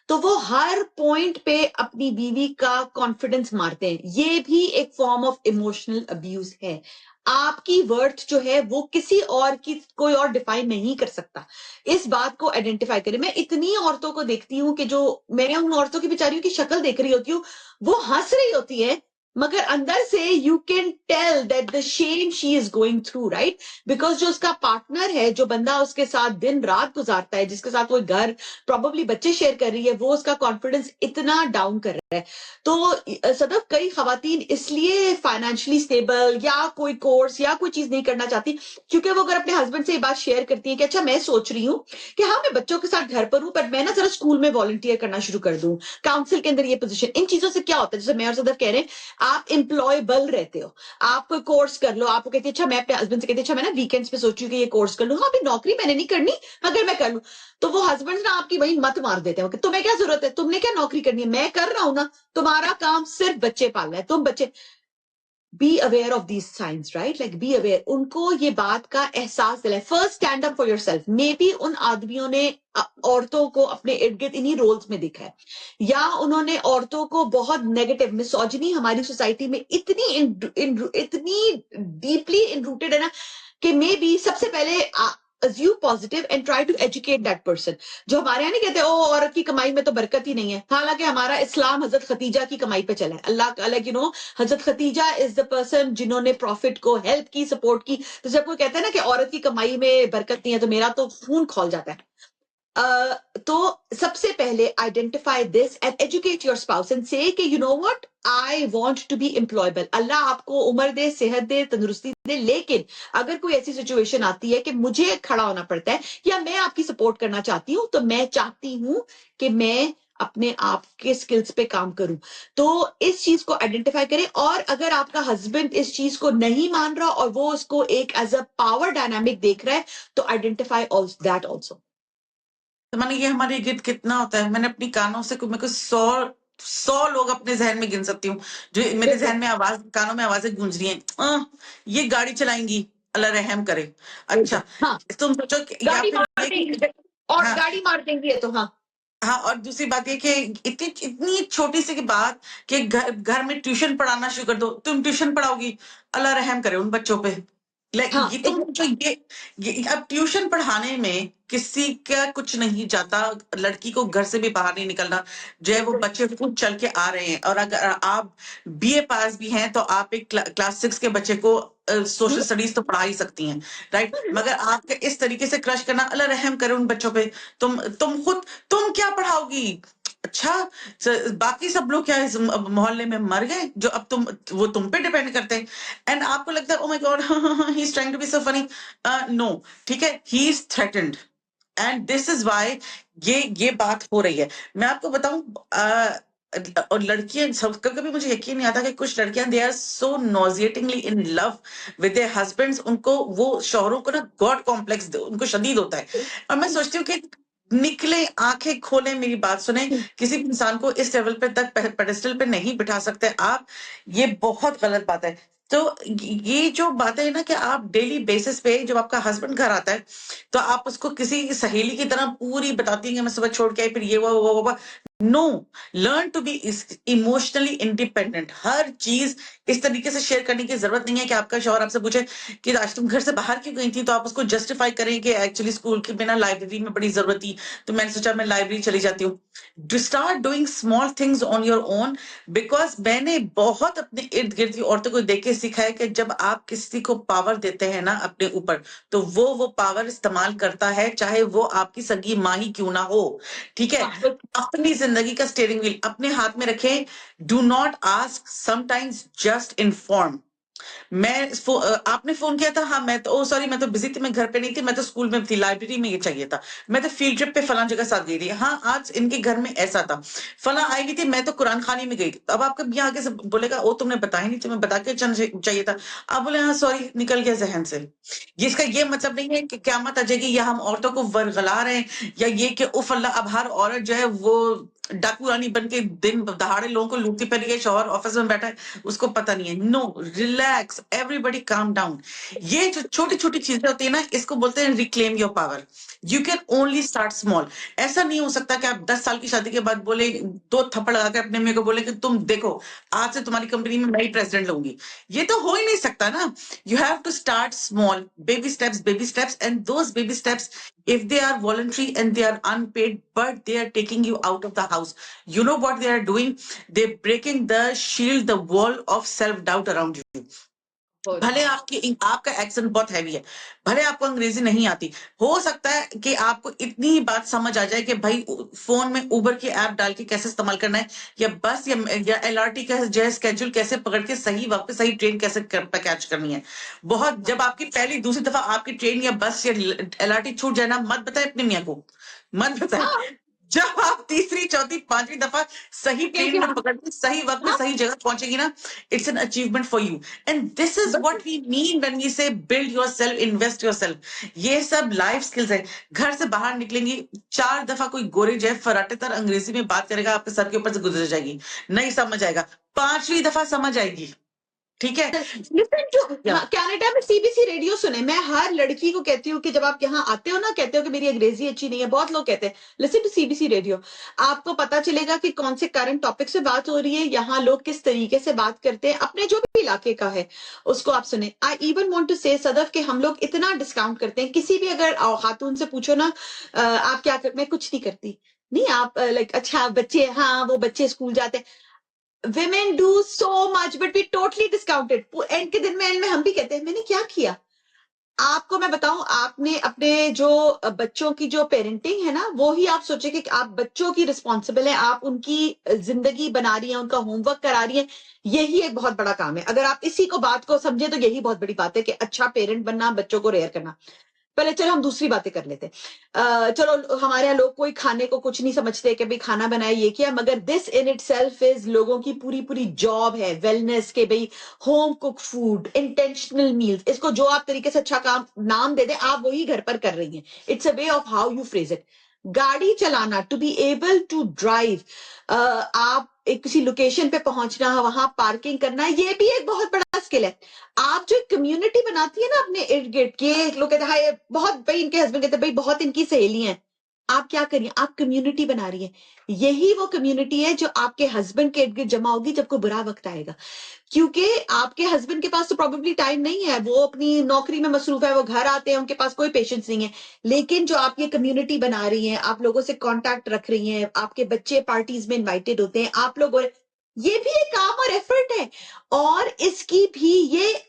तो वो हर पॉइंट पे अपनी बीवी का कॉन्फिडेंस मारते हैं। ये भी एक फॉर्म ऑफ इमोशनल अब्यूज है। आपकी वर्थ जो है वो किसी और की कोई और डिफाइन नहीं कर सकता। इस बात को आइडेंटिफाई करें। मैं इतनी औरतों को देखती हूँ कि जो, मैं उन औरतों की बेचारियों की शक्ल देख रही होती हूँ, वो हंस रही होती है, मगर अंदर से you can tell that the shame she is going through, right? Because जो उसका पार्टनर है, जो बंदा उसके साथ दिन रात गुजारता है, जिसके साथ वो घर प्रॉब्ली बच्चे शेयर कर रही है, वो उसका कॉन्फिडेंस इतना डाउन कर रहा है। तो सदफ कई खवातीन इसलिए फाइनेंशियली स्टेबल या कोई कोर्स या कोई चीज नहीं करना चाहती, क्योंकि वो अगर अपने हस्बैंड से ये बात शेयर करती है कि अच्छा मैं सोच रही हूँ कि हाँ मैं बच्चों के साथ घर पर हूँ, पर मैं ना जरा स्कूल में वॉलंटियर करना शुरू कर दूं, काउंसिल के अंदर ये पोजीशन, इन चीजों से क्या होता है, जैसे मैं और सदफ कह रहे हैं, आप एम्प्लॉयबल रहते हो, आप कोई कोर्स कर लो, आपको कहती है अच्छा, मैं अपने हस्बैंड से कहती है अच्छा मैं ना वीकेंड्स पे सोच रही हूँ कि ये कोर्स कर लूँ, हाँ अभी नौकरी मैंने नहीं करनी मगर मैं कर लूँ। तो वो हस्बैंड ना आपकी वही मत मार देते हैं कि तुम्हें क्या जरूरत है, तुमने क्या नौकरी करनी है, मैं कर रहा हूं ना, तुम्हारा काम सिर्फ बच्चे पालना है, तुम बच्चे। Be aware of these signs, right? Like be aware, उनको ये बात का एहसास दिलाए। First stand up for yourself. May be उन आदमियों ने औरतों को अपने इर्द गिर्द इन्हीं रोल्स में देखा है, या उन्होंने औरतों को बहुत नेगेटिव, मिसोजिनी हमारी सोसाइटी में इतनी डीपली इनरूटेड है ना, कि मे बी सबसे पहले assume positive and try to educate that person. जो हमारे यहाँ नहीं कहते ओ औरत की कमाई में तो बरकत ही नहीं है, हालांकि हमारा इस्लाम हजरत खतीजा की कमाई पे चला है। अल्लाह like Hazrat Khadija is the person जिन्होंने प्रॉफिट को हेल्प की, सपोर्ट की। तो जब कोई कहता है ना कि औरत की कमाई में बरकत नहीं है, तो मेरा तो खून खौल जाता है। तो सबसे पहले identify this and educate your spouse and say कि you know what, I want to be employable. Allah आपको उम्र दे, सेहत दे, तंदुरुस्ती दे, लेकिन अगर कोई ऐसी सिचुएशन आती है कि मुझे खड़ा होना पड़ता है या मैं आपकी सपोर्ट करना चाहती हूँ, तो मैं चाहती हूँ कि मैं अपने आप के स्किल्स पे काम करूं। तो इस चीज को आइडेंटिफाई करें। और अगर आपका हस्बैंड इस चीज को नहीं मान रहा और वो उसको एक एज अ पावर डायनामिक देख रहा है, तो आइडेंटिफाई दैट ऑल्सो। तो मैंने ये हमारे गिफ्ट कितना होता है, मैंने अपनी कानों से मेरे को 100 लोग अपने जहन में गिन सकती हूँ जो मेरे जहन में आवाज, कानों में आवाजें गूंज रही हैं, ये गाड़ी चलाएंगी, अल्लाह रहम करे। अच्छा, हाँ, तुम सोचो या गाड़ी फिर मार ये देंगी कि और हाँ गाड़ी मार देंगी है तो हाँ। हाँ, और दूसरी बात ये कि इतनी इतनी छोटी सी की बात कि घर में ट्यूशन पढ़ाना शुरू कर दो, तुम ट्यूशन पढ़ाओगी, अल्लाह रहम करे उन बच्चों पे। हाँ, ये तुम जो ये अब ट्यूशन पढ़ाने में किसी का कुछ नहीं जाता, लड़की को घर से भी बाहर नहीं निकलना, जो है वो बच्चे खुद चल के आ रहे हैं। और अगर आप बीए पास भी हैं तो आप एक क्लास 6 के बच्चे को सोशल स्टडीज तो पढ़ा ही सकती हैं, राइट? मगर आपके इस तरीके से क्रश करना, अल्लाह रहम करे उन बच्चों पे। तुम क्या पढ़ाओगी? अच्छा, बाकी सब लोग क्या इस मोहल्ले में मर गए जो अब वो तुम पे डिपेंड करते हैं? एंड आपको लगता है oh my God he is trying to be so funny. No, ठीक है, he is threatened and this is why ये बात हो रही है। मैं आपको बताऊं, और लड़कियां सब, कभी कभी मुझे यकीन नहीं आता कि कुछ लड़कियां they are so nauseatingly in love with their husbands, उनको वो शौहरों को ना गॉड कॉम्प्लेक्स उनको शदीद होता है। और मैं सोचती हूँ कि निकले, आंखें खोले, मेरी बात सुने, किसी भी इंसान को इस लेवल पे तक पेडेस्टल पे नहीं बिठा सकते आप, ये बहुत गलत बात है। तो ये जो बात है ना कि आप डेली बेसिस पे जब आपका हस्बैंड घर आता है तो आप उसको किसी सहेली की तरह पूरी बताती हैं कि मैं सुबह छोड़ के आई, फिर ये हुआ। No, learn to be emotionally independent. हर चीज इस तरीके से शेयर करने की जरूरत नहीं है कि आपका शौहर आपसे पूछे कि आज तुम घर से बाहर क्यों गई थी, तो आप उसको जस्टिफाई करें कि एक्चुअली स्कूल के बिना लाइब्रेरी में बड़ी जरूरत थी तो मैंने सोचा मैं लाइब्रेरी चली जाती हूँ। Start doing small things on your own, because मैंने बहुत अपने इर्द गिर्द की औरतों को देख के सीखा है कि जब आप किसी को पावर देते हैं ना अपने ऊपर, तो वो पावर इस्तेमाल करता है, चाहे वो आपकी सगी माँ ही क्यों ना हो, ठीक है? अपनी जिंदगी का स्टीयरिंग व्हील अपने हाथ में रखें। Do not ask, sometimes just inform. आपने फोन किया था, हाँ मैं तो सॉरी मैं तो बिजी थी, मैं घर पे नहीं थी, मैं तो स्कूल में थी, लाइब्रेरी में ये चाहिए था, मैं तो फील्ड ट्रिप पे फलां जगह साथ गई थी, हाँ आज इनके घर में ऐसा था, फलां आई हुई थी, मैं तो कुरान खानी में गई थी। अब आपका भी आगे से बोलेगा ओ तुमने बताया नहीं, तुम्हें बता के चाहिए था। आप बोले हाँ सॉरी निकल गया जहन से। इसका ये मतलब नहीं है कि क्यामत आ जाएगी या हम औरतों को वर्गला रहे हैं, या ये कि उफ अल्लाह अब हर औरत जो है वो डाकू रानी बन के दिन दहाड़े लोगों को लूटती फिर है, शौहर ऑफिस में बैठा है उसको पता नहीं है। No, relax, everybody calm down. ये जो छोटी छोटी चीजें होती है ना, इसको बोलते हैं reclaim your power. You can only start small. ऐसा नहीं हो सकता कि आप 10 साल की शादी के बाद बोले, 2 थप्पड़ लगा के अपने मेरे को बोले कि तुम देखो आज से तुम्हारी कंपनी में मैं ही प्रेसिडेंट लूंगी। ये तो हो ही नहीं सकता ना। You have to start small, baby steps, and those baby steps, if they are voluntary and they are unpaid, but they are taking you out of the house, you know what they are doing? They're breaking the shield, the wall of self-doubt around you. भले आपका accent बहुत heavy है, भले आपको अंग्रेजी नहीं आती, हो सकता है कि आपको इतनी ही बात समझ आ जाए कि भाई फोन में उबर की ऐप डाल के कैसे इस्तेमाल करना है, या बस या एलआरटी का जो है स्केड्यूल कैसे पकड़ के सही वक्त पे सही ट्रेन कैसे कैच करनी है। बहुत जब आपकी पहली दूसरी दफा आपकी ट्रेन या बस या एलआरटी छूट जाए ना, मत बताए अपने मियाँ को, मत बताए। जब आप तीसरी चौथी पांचवी दफा सही ट्रेन में पकड़ के सही वक्त पे सही जगह पहुंचेगी ना, it's an achievement for you. And this is what we mean when we say build yourself, invest yourself. ये सब लाइफ स्किल्स है। घर से बाहर निकलेंगी, 4 दफा कोई गोरे जो है फराटेदार अंग्रेजी में बात करेगा, आपके सर के ऊपर से गुजर जाएगी, नहीं समझ आएगा, 5वीं दफा समझ आएगी, ठीक है? लिसन टू, कनाडा में सीबीसी रेडियो सुने। मैं हर लड़की को कहती हूँ कि जब आप यहाँ आते हो ना, कहते हो कि मेरी अंग्रेजी अच्छी नहीं है, बहुत लोग कहते हैं लिसन टू सीबीसी रेडियो। आपको पता चलेगा कि कौन से करंट टॉपिक से बात हो रही है, यहाँ लोग किस तरीके से बात करते हैं, अपने जो भी इलाके का है उसको आप सुने। आई इवन वांट टू से सदफ कि हम लोग इतना डिस्काउंट करते हैं, किसी भी अगर खातून से पूछो ना आप क्या कर, मैं कुछ नहीं करती, नहीं आप लाइक अच्छा बच्चे, हाँ वो बच्चे स्कूल जाते हैं, women do so much but we totally discounted। And के दिन में एंड में हम भी कहते हैं मैंने क्या किया। आपको मैं बताऊं, आपने अपने जो बच्चों की जो पेरेंटिंग है ना, वो ही आप सोचे कि आप बच्चों की रिस्पॉन्सिबल है, आप उनकी जिंदगी बना रही हैं, उनका होमवर्क करा रही हैं, यही एक बहुत बड़ा काम है। अगर आप इसी को बात को समझे तो यही बहुत बड़ी बात है कि अच्छा पेरेंट बनना, बच्चों को रेयर करना। पहले चलो हम दूसरी बातें कर लेते हैं। चलो हमारे यहाँ लोग कोई खाने को कुछ नहीं समझते कि भाई खाना बनाया ये किया, मगर this in it self is लोगों की पूरी पूरी जॉब है वेलनेस के, भाई home cook food, intentional meals, इसको जो आप तरीके से अच्छा काम नाम दे दें आप वही घर पर कर रही हैं। It's a way of how you phrase it. गाड़ी चलाना, to be able to drive, आप एक किसी लोकेशन पे पहुंचना, वहां पार्किंग करना, ये भी एक बहुत बड़ा स्किल है। आप जो कम्युनिटी बनाती है ना अपने इर्द गिर्द के, लोग कहते हैं "हाय, बहुत भाई", इनके हस्बैंड कहते हैं भाई बहुत इनकी सहेली हैं, आप क्या करिए, आप कम्युनिटी बना रही हैं। यही वो कम्युनिटी है जो आपके हस्बैंड के इर्द गिर्द जमा होगी जब कोई बुरा वक्त आएगा, क्योंकि आपके हस्बैंड के पास तो प्रोबेबली टाइम नहीं है, वो अपनी नौकरी में मसरूफ है, वो घर आते हैं, उनके पास कोई पेशेंस नहीं है। लेकिन जो आप ये कम्युनिटी बना रही हैं, आप लोगों से कांटेक्ट रख रही हैं, आपके बच्चे पार्टीज में इनवाइटेड होते हैं, आप लोग, ये भी एक काम और एफर्ट है। और इसकी भी ये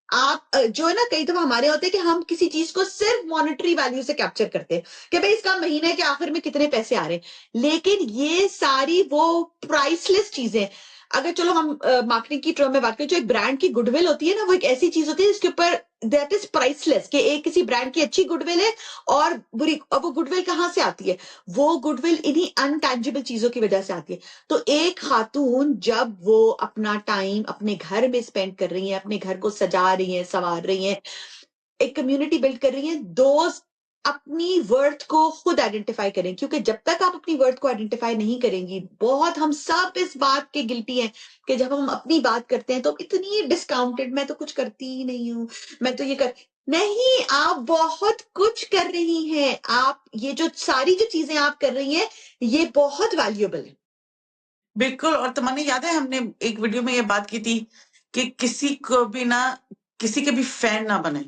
आप जो है ना, कई दफा हमारे होते हैं कि हम किसी चीज को सिर्फ मॉनेटरी वैल्यू से कैप्चर करते हैं कि भाई इसका महीने के आखिर में कितने पैसे आ रहे हैं, लेकिन ये सारी वो प्राइसलेस चीजें। अगर चलो हम मार्केटिंग की टर्म में बात करें, जो एक ब्रांड की गुडविल होती है ना, वो एक ऐसी चीज होती है जिसके ऊपर दैट इज प्राइसलेस, कि एक किसी ब्रांड की अच्छी गुडविल है और बुरी, और वो गुडविल कहाँ से आती है, वो गुडविल इन्हीं अनटैंजिबल चीजों की वजह से आती है। तो एक खातून जब वो अपना टाइम अपने घर में स्पेंड कर रही है, अपने घर को सजा रही है, संवार रही है, एक कम्युनिटी बिल्ड कर रही है, दोस्त अपनी वर्थ को खुद आइडेंटिफाई करें, क्योंकि जब तक आप अपनी वर्थ को आइडेंटिफाई नहीं करेंगी, बहुत हम सब इस बात के गिल्टी हैं कि जब हम अपनी बात करते हैं तो इतनी डिस्काउंटेड, मैं तो कुछ करती ही नहीं हूं, मैं तो ये कर, नहीं, आप बहुत कुछ कर रही हैं। आप ये जो सारी जो चीजें आप कर रही हैं, ये बहुत वैल्यूएबल है। बिल्कुल। और तुम्हें याद है हमने एक वीडियो में ये बात की थी कि किसी को भी ना, किसी के भी फैन ना बने।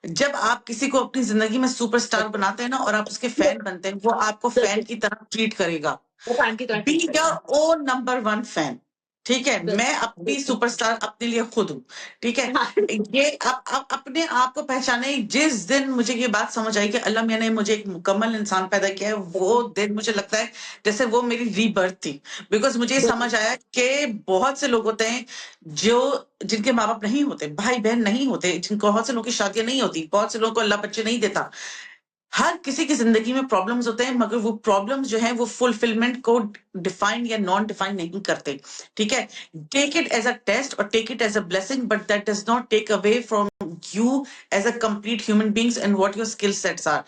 जब आप किसी को अपनी जिंदगी में सुपरस्टार बनाते हैं ना और आप उसके फैन बनते हैं, वो आपको फैन की तरह ट्रीट करेगा। वो फैन की तरह बी treat योर करेगा। Own number one fan. ठीक है, बिल्कुल, मैं अपनी बिल्कुल। सुपरस्टार अपने लिए खुद हूँ। ठीक है, हाँ, ये आप अपने आप को पहचाने। जिस दिन मुझे ये बात समझ आई कि अल्लाह मियां ने मुझे एक मुकम्मल इंसान पैदा किया है, वो दिन मुझे लगता है जैसे वो मेरी रीबर्थ थी। बिकॉज मुझे ये समझ आया कि बहुत से लोग होते हैं जो जिनके माँ बाप नहीं होते, भाई बहन नहीं होते, जिनको, बहुत से लोगों की शादियां नहीं होती, बहुत से लोगों को अल्लाह बच्चे नहीं देता। हर किसी की जिंदगी में प्रॉब्लम्स होते हैं, मगर वो प्रॉब्लम्स जो है वो फुलफिलमेंट को डिफाइन या नॉन डिफाइन नहीं करते। ठीक है, take it as a test और take it as a blessing, but that does not take away from you as a complete human beings and what your skill sets are.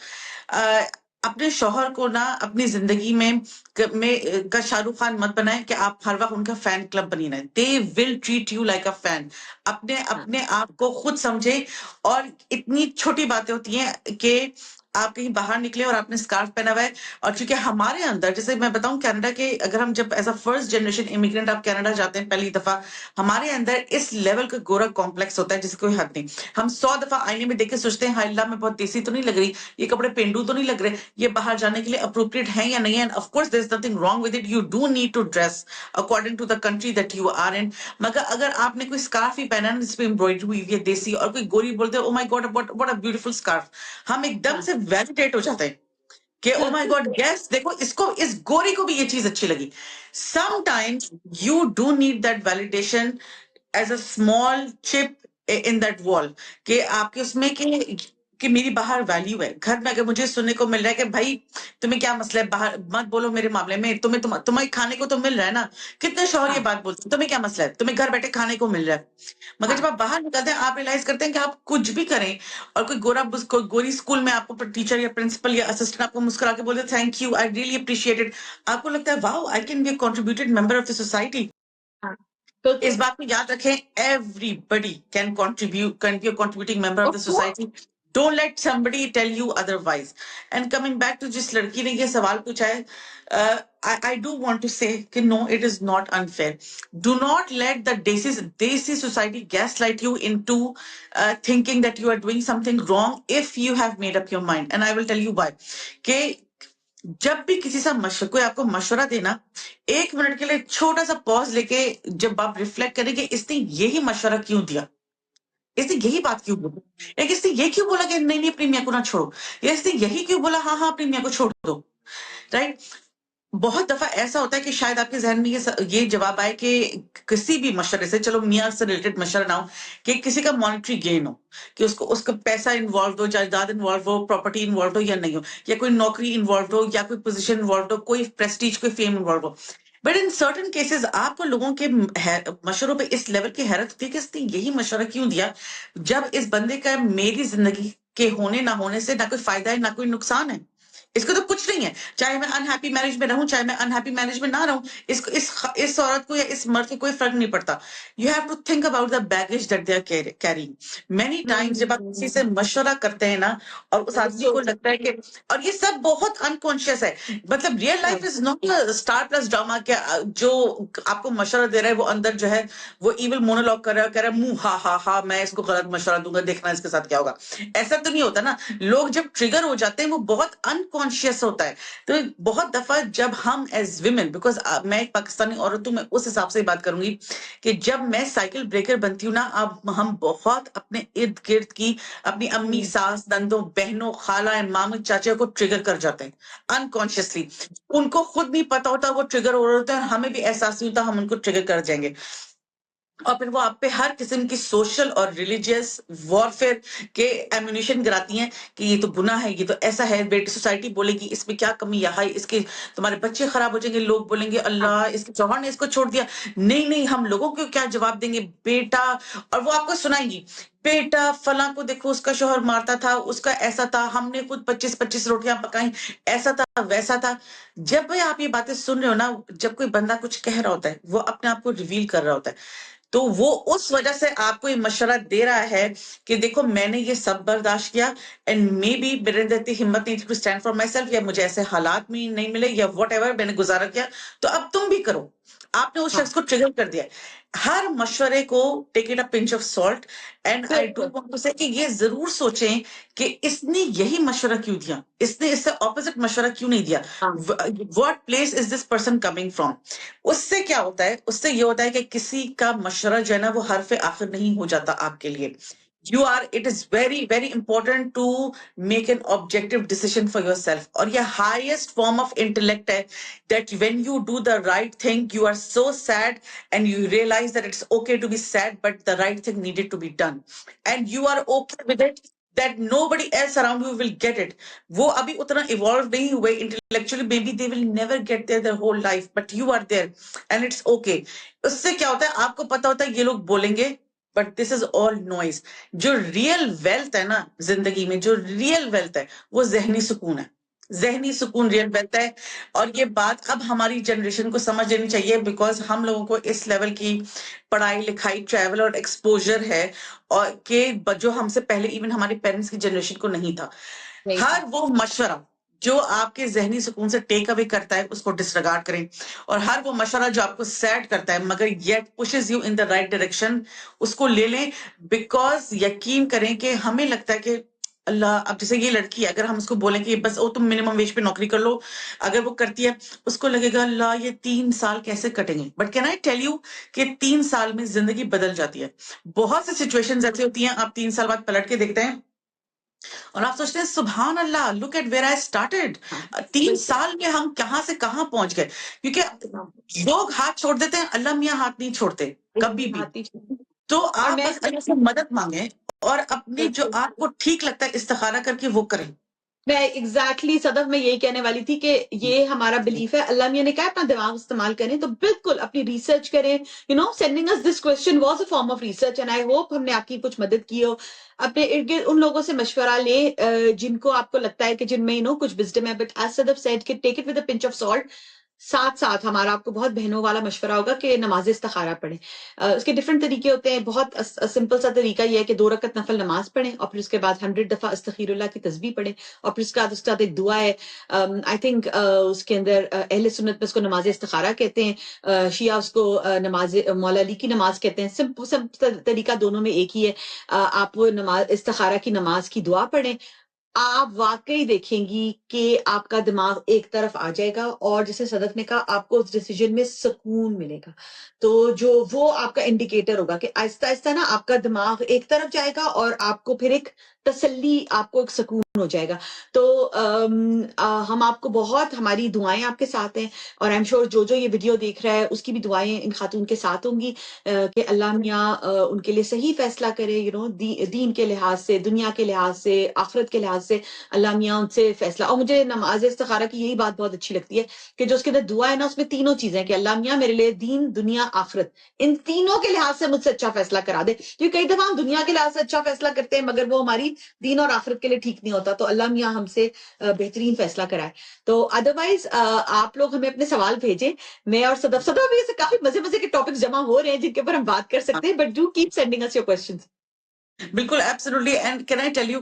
अपने शौहर को ना अपनी जिंदगी में का शाहरुख खान मत बनाए कि आप हर वक्त उनका फैन क्लब बनी रहे। They will treat you like a fan. अपने अपने आप को खुद समझे। और इतनी छोटी बातें होती हैं कि आप कहीं बाहर निकले और आपने स्कार्फ पहना हुआ है, और क्योंकि हमारे अंदर, जैसे मैं बताऊं कनाडा के, अगर हम जब as a first generation immigrant आप कनाडा जाते हैं पहली दफा, हमारे अंदर इस लेवल का गोरा कॉम्प्लेक्स होता है जिससे कोई हद नहीं। हम 100 दफा आईने में देख के सोचते हैं हाय अल्लाह मैं बहुत देसी तो नहीं लग रही, ये कपड़े पेंडू तो नहीं लग रहे, ये बाहर जाने के लिए अप्रोप्रिएट है या नहीं है। Of course there is nothing wrong with it, you do need to dress according to the country that you are in. मगर अगर आपने कोई स्कार्फ ही पहना है जिसपे एम्ब्रॉयडरी हुई है देसी, और कोई गोरी बोलते हैं ओ my God what a beautiful scarf, हम एकदम से वैलिडेट हो जाते हैं कि ओ माय गॉड यस, देखो इसको, इस गोरी को भी ये चीज अच्छी लगी। Sometimes you do need that validation as a small chip in that wall, कि आपके उसमें कि मेरी बाहर वैल्यू है। घर में अगर मुझे सुनने को मिल रहा है कि भाई तुम्हें क्या मसला है, बाहर मत बोलो मेरे मामले में, तुम्हें खाने को तो मिल रहा है ना। कितने शौहर ये बात बोलते हैं, तुम्हें क्या मसला है, तुम्हें घर बैठे खाने को मिल रहा है। मगर जब आप बाहर निकलते हैं आप रियलाइज करते हैं कि आप कुछ भी करें, और कोई गोरी स्कूल में आपको टीचर या प्रिंसिपल या असिस्टेंट आपको मुस्कुरा के बोलते thank you, I really appreciate it, आपको लगता है wow I can be a contributed member of the society. इस बात को याद रखें, everybody can contribute, can be a contributing member of the society. Don't let somebody tell you otherwise. And coming back to जिस लड़की ने ये सवाल पूछा है, I do want to say that no, it is not unfair. Do not let the Desi society gaslight you into thinking that you are doing something wrong if you have made up your mind. And I will tell you why. कि जब भी किसी से कोई आपको मशवरा देना, 1 minute के लिए छोटा सा पॉज लेके जब आप रिफ्लेक्ट करें कि इसने यही मशवरा क्यों दिया, इसने यही बात क्यों बोली, या इसने ये क्यों बोला कि नहीं नहीं अपनी मियाँ को ना छोड़ो, या इसने यही क्यों बोला हाँ हाँ अपनी मियाँ को छोड़ दो, राइट? बहुत दफा ऐसा होता है कि शायद आपके जहन में ये जवाब आए कि किसी भी मशवरे से, चलो मियाँ से रिलेटेड मशवरा ना हो, कि किसी का मॉनेटरी गेन हो, कि उसका पैसा इन्वॉल्व हो, जायदाद इन्वॉल्व हो, प्रॉपर्टी इन्वॉल्व हो या नहीं हो, या कोई नौकरी इन्वॉल्व हो, या कोई पोजीशन इन्वॉल्व हो, कोई प्रेस्टीज, कोई फेम इन्वॉल्व हो। बट इन सर्टन केसेस आपको लोगों के मशवरों पे इस लेवल की हैरत होती है कि इसने यही मशवरा क्यों दिया, जब इस बंदे का मेरी जिंदगी के होने ना होने से ना कोई फायदा है ना कोई नुकसान है, इसको तो कुछ नहीं है, चाहे मैं अनहैप्पी मैरिज में रहूं चाहे मैं अनहैप्पी मैरिज में ना रहूं, इसको इस औरत को या इस मर्द को कोई फर्क नहीं पड़ता। You have to think about the baggage that they are carrying. Many times जब आप किसी से मशवरा करते हैं ना और उस आदमी को लगता है कि, और ये सब बहुत अनकॉन्शियस है, मतलब real life is not star plus drama के जो आपको मशवरा दे रहा है वो अंदर जो है वो इविल मोनोलॉग कर रहा है, कह रहा है मुंह हा हा हा मैं इसको गलत मशवरा दूंगा, देखना इसके साथ क्या होगा। ऐसा तो नहीं होता ना, लोग जब ट्रिगर हो जाते हैं वो बहुत अनकॉन्शियस होता है। तो बहुत दफा जब हम एज विमेन, बिकॉज मैं एक पाकिस्तानी औरत हूं, मैं उस हिसाब से बात करूंगी कि जब मैं साइकिल ब्रेकर बनती हूँ ना, अब हम बहुत अपने इर्द गिर्द की अपनी अम्मी, सास, नंदों, बहनों, खाला एंड मामू, चाचा को ट्रिगर कर जाते हैं अनकॉन्शियसली। उनको खुद नहीं पता होता वो ट्रिगर हो रहे होते हैं, हमें भी एहसास नहीं होता, हम उनको ट्रिगर कर जाएंगे। और फिर वो आप पे हर किस्म की सोशल और रिलीजियस वॉरफेयर के एम्यूनिशन गिराती हैं कि ये तो गुनाह है, ये तो ऐसा है, बेटी सोसाइटी बोलेगी इसमें क्या कमी है, हाय इसके तुम्हारे बच्चे खराब हो जाएंगे, लोग बोलेंगे अल्लाह इसके जौहर ने इसको छोड़ दिया, नहीं नहीं हम लोगों को क्या जवाब देंगे बेटा, और वो आपको सुनाएंगी बेटा फला को देखो उसका शौहर मारता था, उसका ऐसा था, हमने खुद 25-25 रोटियां पकाई, ऐसा था वैसा था। जब भी आप ये बातें सुन रहे हो ना, जब कोई बंदा कुछ कह रहा होता है वो अपने आप को रिवील कर रहा होता है, तो वो उस वजह से आपको ये मशवरा दे रहा है कि देखो मैंने ये सब बर्दाश्त किया एंड मे बी मेरे अंदर इतनी हिम्मत नहीं थी to stand for myself, या मुझे ऐसे हालात में नहीं मिले, या वट एवर मैंने गुजारा किया, तो अब तुम भी करो। आपने उस शख्स को ट्रिगर कर दिया। हर मशवरे को take it a pinch of salt, and I do want to say कि ये जरूर सोचें कि इसने यही मशवरा क्यों दिया, इसने इससे ऑपोजिट मशवरा क्यों नहीं दिया, what place is this person coming from. उससे क्या होता है, उससे ये होता है कि किसी का मशवरा जो है ना वो हरफ आखिर नहीं हो जाता आपके लिए। it is very very important to make an objective decision for yourself, और ये highest form of intellect है that when you do the right thing you are so sad and you realize that it's okay to be sad but the right thing needed to be done and you are okay with it, that nobody else around you will get it. वो अभी उतना evolve नहीं हुए intellectually, maybe they will never get there their whole life, but you are there and it's okay. उससे क्या होता है आपको पता होता है ये लोग बोलेंगे but this is all noise. जो रियल वेल्थ है ना जिंदगी में, जो रियल वेल्थ है वो जहनी सुकून है, जहनी सुकून रियल वेल्थ है। और ये बात अब हमारी जनरेशन को समझ लेनी चाहिए, बिकॉज हम लोगों को इस लेवल की पढ़ाई लिखाई ट्रैवल और एक्सपोजर है और के जो हमसे पहले इवन हमारे पेरेंट्स की जनरेशन को नहीं था। हर वो मशवरा जो आपके जहनी सुकून से टेक अवे करता है उसको डिसरिगार्ड करें, और हर वो मशवरा जो आपको सैड करता है मगर yet pushes you in the right direction उसको ले लें। बिकॉज यकीन करें कि हमें लगता है कि अल्लाह, अब जैसे ये लड़की है, अगर हम उसको बोलें कि बस तुम मिनिमम वेज पे नौकरी कर लो, अगर वो करती है उसको लगेगा अल्लाह ये 3 साल कैसे कटेंगे। But can I tell you कि 3 साल में जिंदगी बदल जाती है। बहुत सी सिचुएशंस ऐसी होती हैं, आप 3 साल बाद पलट के देखते हैं और आप सोचते हैं सुभान Allah, look at where I started. 3 साल में हम कहां से कहां पहुंच गए, क्योंकि लोग हाथ छोड़ देते हैं, अल्लाह मियां हाथ नहीं छोड़ते कभी भी। तो आप बस अल्लाह से मदद मांगे और अपनी जो आपको ठीक लगता है इस्तिखारा करके वो करें। मैं एग्जैक्टली सदफ मैं यही कहने वाली थी कि ये हमारा बिलीफ है, अल्लाह मियां ने कहा अपना दिमाग इस्तेमाल करें, तो बिल्कुल अपनी रिसर्च करें। Sending us this question was a form of research and I hope हमने आपकी कुछ मदद की हो। अपने इर्द गिर्द उन लोगों से मशवरा ले जिनको आपको लगता है कि जिनमें कुछ विजडम है, बट एज सदफ सेड कि take it with a pinch of salt. साथ साथ हमारा आपको बहुत बहनों वाला मशवरा होगा कि नमाज इस्तिखारा पढ़ें। उसके डिफरेंट तरीके होते हैं। बहुत सिंपल सा तरीका ये है कि 2 रकत नफल नमाज पढ़ें और फिर उसके बाद 100 दफा अस्तगफिरुल्लाह की तस्बीह पढ़ें और फिर उसके बाद एक दुआ है। आई थिंक उसके अंदर अहले सुन्नत में उसको नमाज इस्तिखारा कहते हैं, शिया उसको नमाज मौला अली की नमाज कहते हैं। सिंपल तरीका दोनों में एक ही है। आप वो नमाज इस्तिखारा की नमाज की दुआ पढ़ें, आप वाकई देखेंगी कि आपका दिमाग एक तरफ आ जाएगा और जैसे सदफ ने कहा आपको उस डिसीजन में सुकून मिलेगा। तो जो वो आपका इंडिकेटर होगा कि आहिस्ता आहिस्ता ना आपका दिमाग एक तरफ जाएगा और आपको फिर एक तसल्ली, आपको एक सुकून हो जाएगा। तो हम आपको बहुत, हमारी दुआएं आपके साथ हैं और आई एम श्योर जो ये वीडियो देख रहा है उसकी भी दुआएं इन खातून के साथ होंगी कि अल्लाह मियाँ उनके लिए सही फैसला करे, दीन के लिहाज से, दुनिया के लिहाज से, आखिरत के लिहाज से अल्लाह मियाँ उनसे फैसला। और मुझे नमाज इस्तिखारा की यही बात बहुत अच्छी लगती है कि जो उसके अंदर दुआ है ना, उसमें तीनों चीजें कि अल्लाह मियाँ मेरे लिए दीन, दुनिया, आखिरत, इन तीनों के लिहाज से मुझसे अच्छा फैसला करा दे। क्योंकि कई दफा हम दुनिया के लिहाज से अच्छा फैसला करते हैं मगर वो हमारी दीन और आखिरत के लिए ठीक नहीं होता। तो अल्लाह मियाँ हमसे बेहतरीन फैसला कराए। तो अदरवाइज आप लोग हमें अपने सवाल भेजें। मैं और सदफ भी ऐसे काफी मजे मजे के टॉपिक्स जमा हो रहे हैं जिनके ऊपर हम बात कर सकते हैं, but do keep sending us your questions. बिल्कुल, absolutely. And can I tell you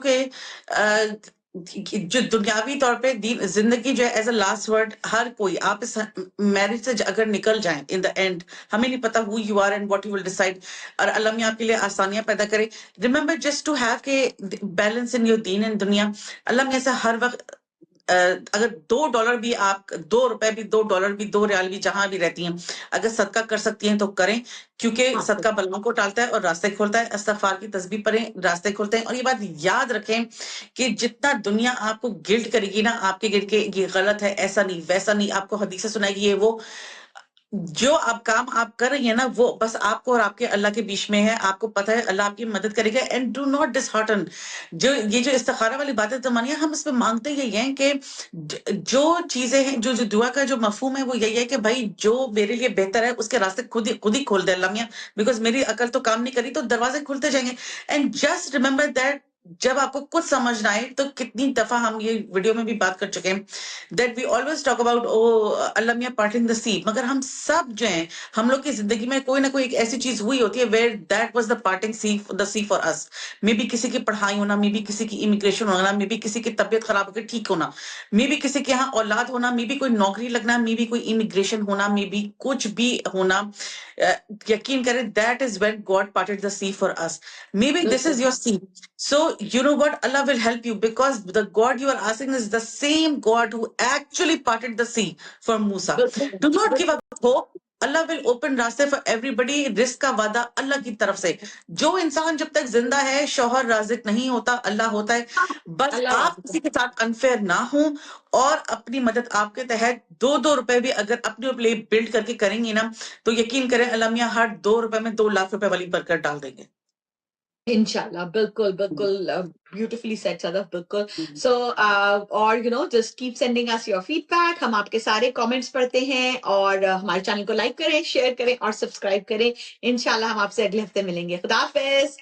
कि जो दुनियावी तौर पे जिंदगी जो है एज अ लास्ट वर्ड, हर कोई, आप इस मैरिज से अगर निकल जाएं इन द एंड, हमें नहीं पता who you are and what you will decide, और अल्लाह मियां आपके लिए आसानियां पैदा करे। Remember just to have a balance in your दीन एंड दुनिया। अल्लाह मियां से हर वक्त अगर $2 भी, आप $2 भी, $2 भी, 2 रियाल भी, जहां भी रहती हैं, अगर सदका कर सकती हैं तो करें, क्योंकि सदका बलाओं को टालता है और रास्ते खोलता है। इस्तगफार की तस्बीह पढ़ें, रास्ते खोलते हैं। और ये बात याद रखें कि जितना दुनिया आपको गिल्ट करेगी ना, आपके गिल्ट के ये गलत है, ऐसा नहीं, वैसा नहीं, आपको हदीसें सुनाएगी, ये वो, जो आप काम आप कर रही है ना, वो बस आपको और आपके अल्लाह के बीच में है। आपको पता है अल्लाह आपकी मदद करेगा। And do not dishearten. जो इस्तिखारा वाली बातें तो मानिए, हम इसमें मांगते यही हैं कि जो चीजें हैं, जो दुआ का जो मफहूम है, वो यही है कि भाई जो मेरे लिए बेहतर है उसके रास्ते खुद ही खोल दे अल्लाह मियां। बिकॉज मेरी अकल तो काम नहीं करी, तो दरवाजे खुलते जाएंगे। एंड जस्ट रिमेंबर दैट जब आपको कुछ समझ ना आए, तो कितनी दफा हम ये वीडियो में भी बात कर चुके हैं, that we always talk about Allah मियां पार्टिंग द सी। मगर हम सब जो हैं, हम लोग की जिंदगी में कोई ना कोई एक ऐसी चीज हुई होती है where that was the parting sea for us. Maybe किसी की पढ़ाई होना, मे बी किसी की इमिग्रेशन होना, मे बी किसी की तबियत खराब होकर ठीक होना, मे बी किसी के यहाँ औलाद होना, मे बी कोई नौकरी लगना, मे बी कोई इमिग्रेशन होना, मे बी कुछ भी होना। यकीन करें, that is when God parted the sea for us. Maybe this is your sea. So, you know what? Allah will help you, because the God you are asking is the same God who actually parted the sea for Musa. Do not give up hope. Allah will open रास्ते for everybody. Risk का वादा अल्लाह की तरफ से। जो इंसान जब तक जिंदा है, शौहर राजिक नहीं होता, अल्लाह होता है। बस आप किसी के साथ अनफेयर ना हो, और अपनी मदद आपके तहत $2 भी अगर अपने लिए बिल्ड करके करेंगे ना, तो यकीन करें अल्लाह मियां हर $2 में 2 लाख रुपए वाली बरकत डाल देंगे। इंशाल्लाह, बिल्कुल बिल्कुल, ब्यूटिफुली सेड सदफ, बिल्कुल। सो और just keep sending us your feedback. हम आपके सारे कमेंट्स पढ़ते हैं और हमारे चैनल को लाइक करें, शेयर करें और सब्सक्राइब करें। इंशाल्लाह हम आपसे अगले हफ्ते मिलेंगे। खुदा हाफिज।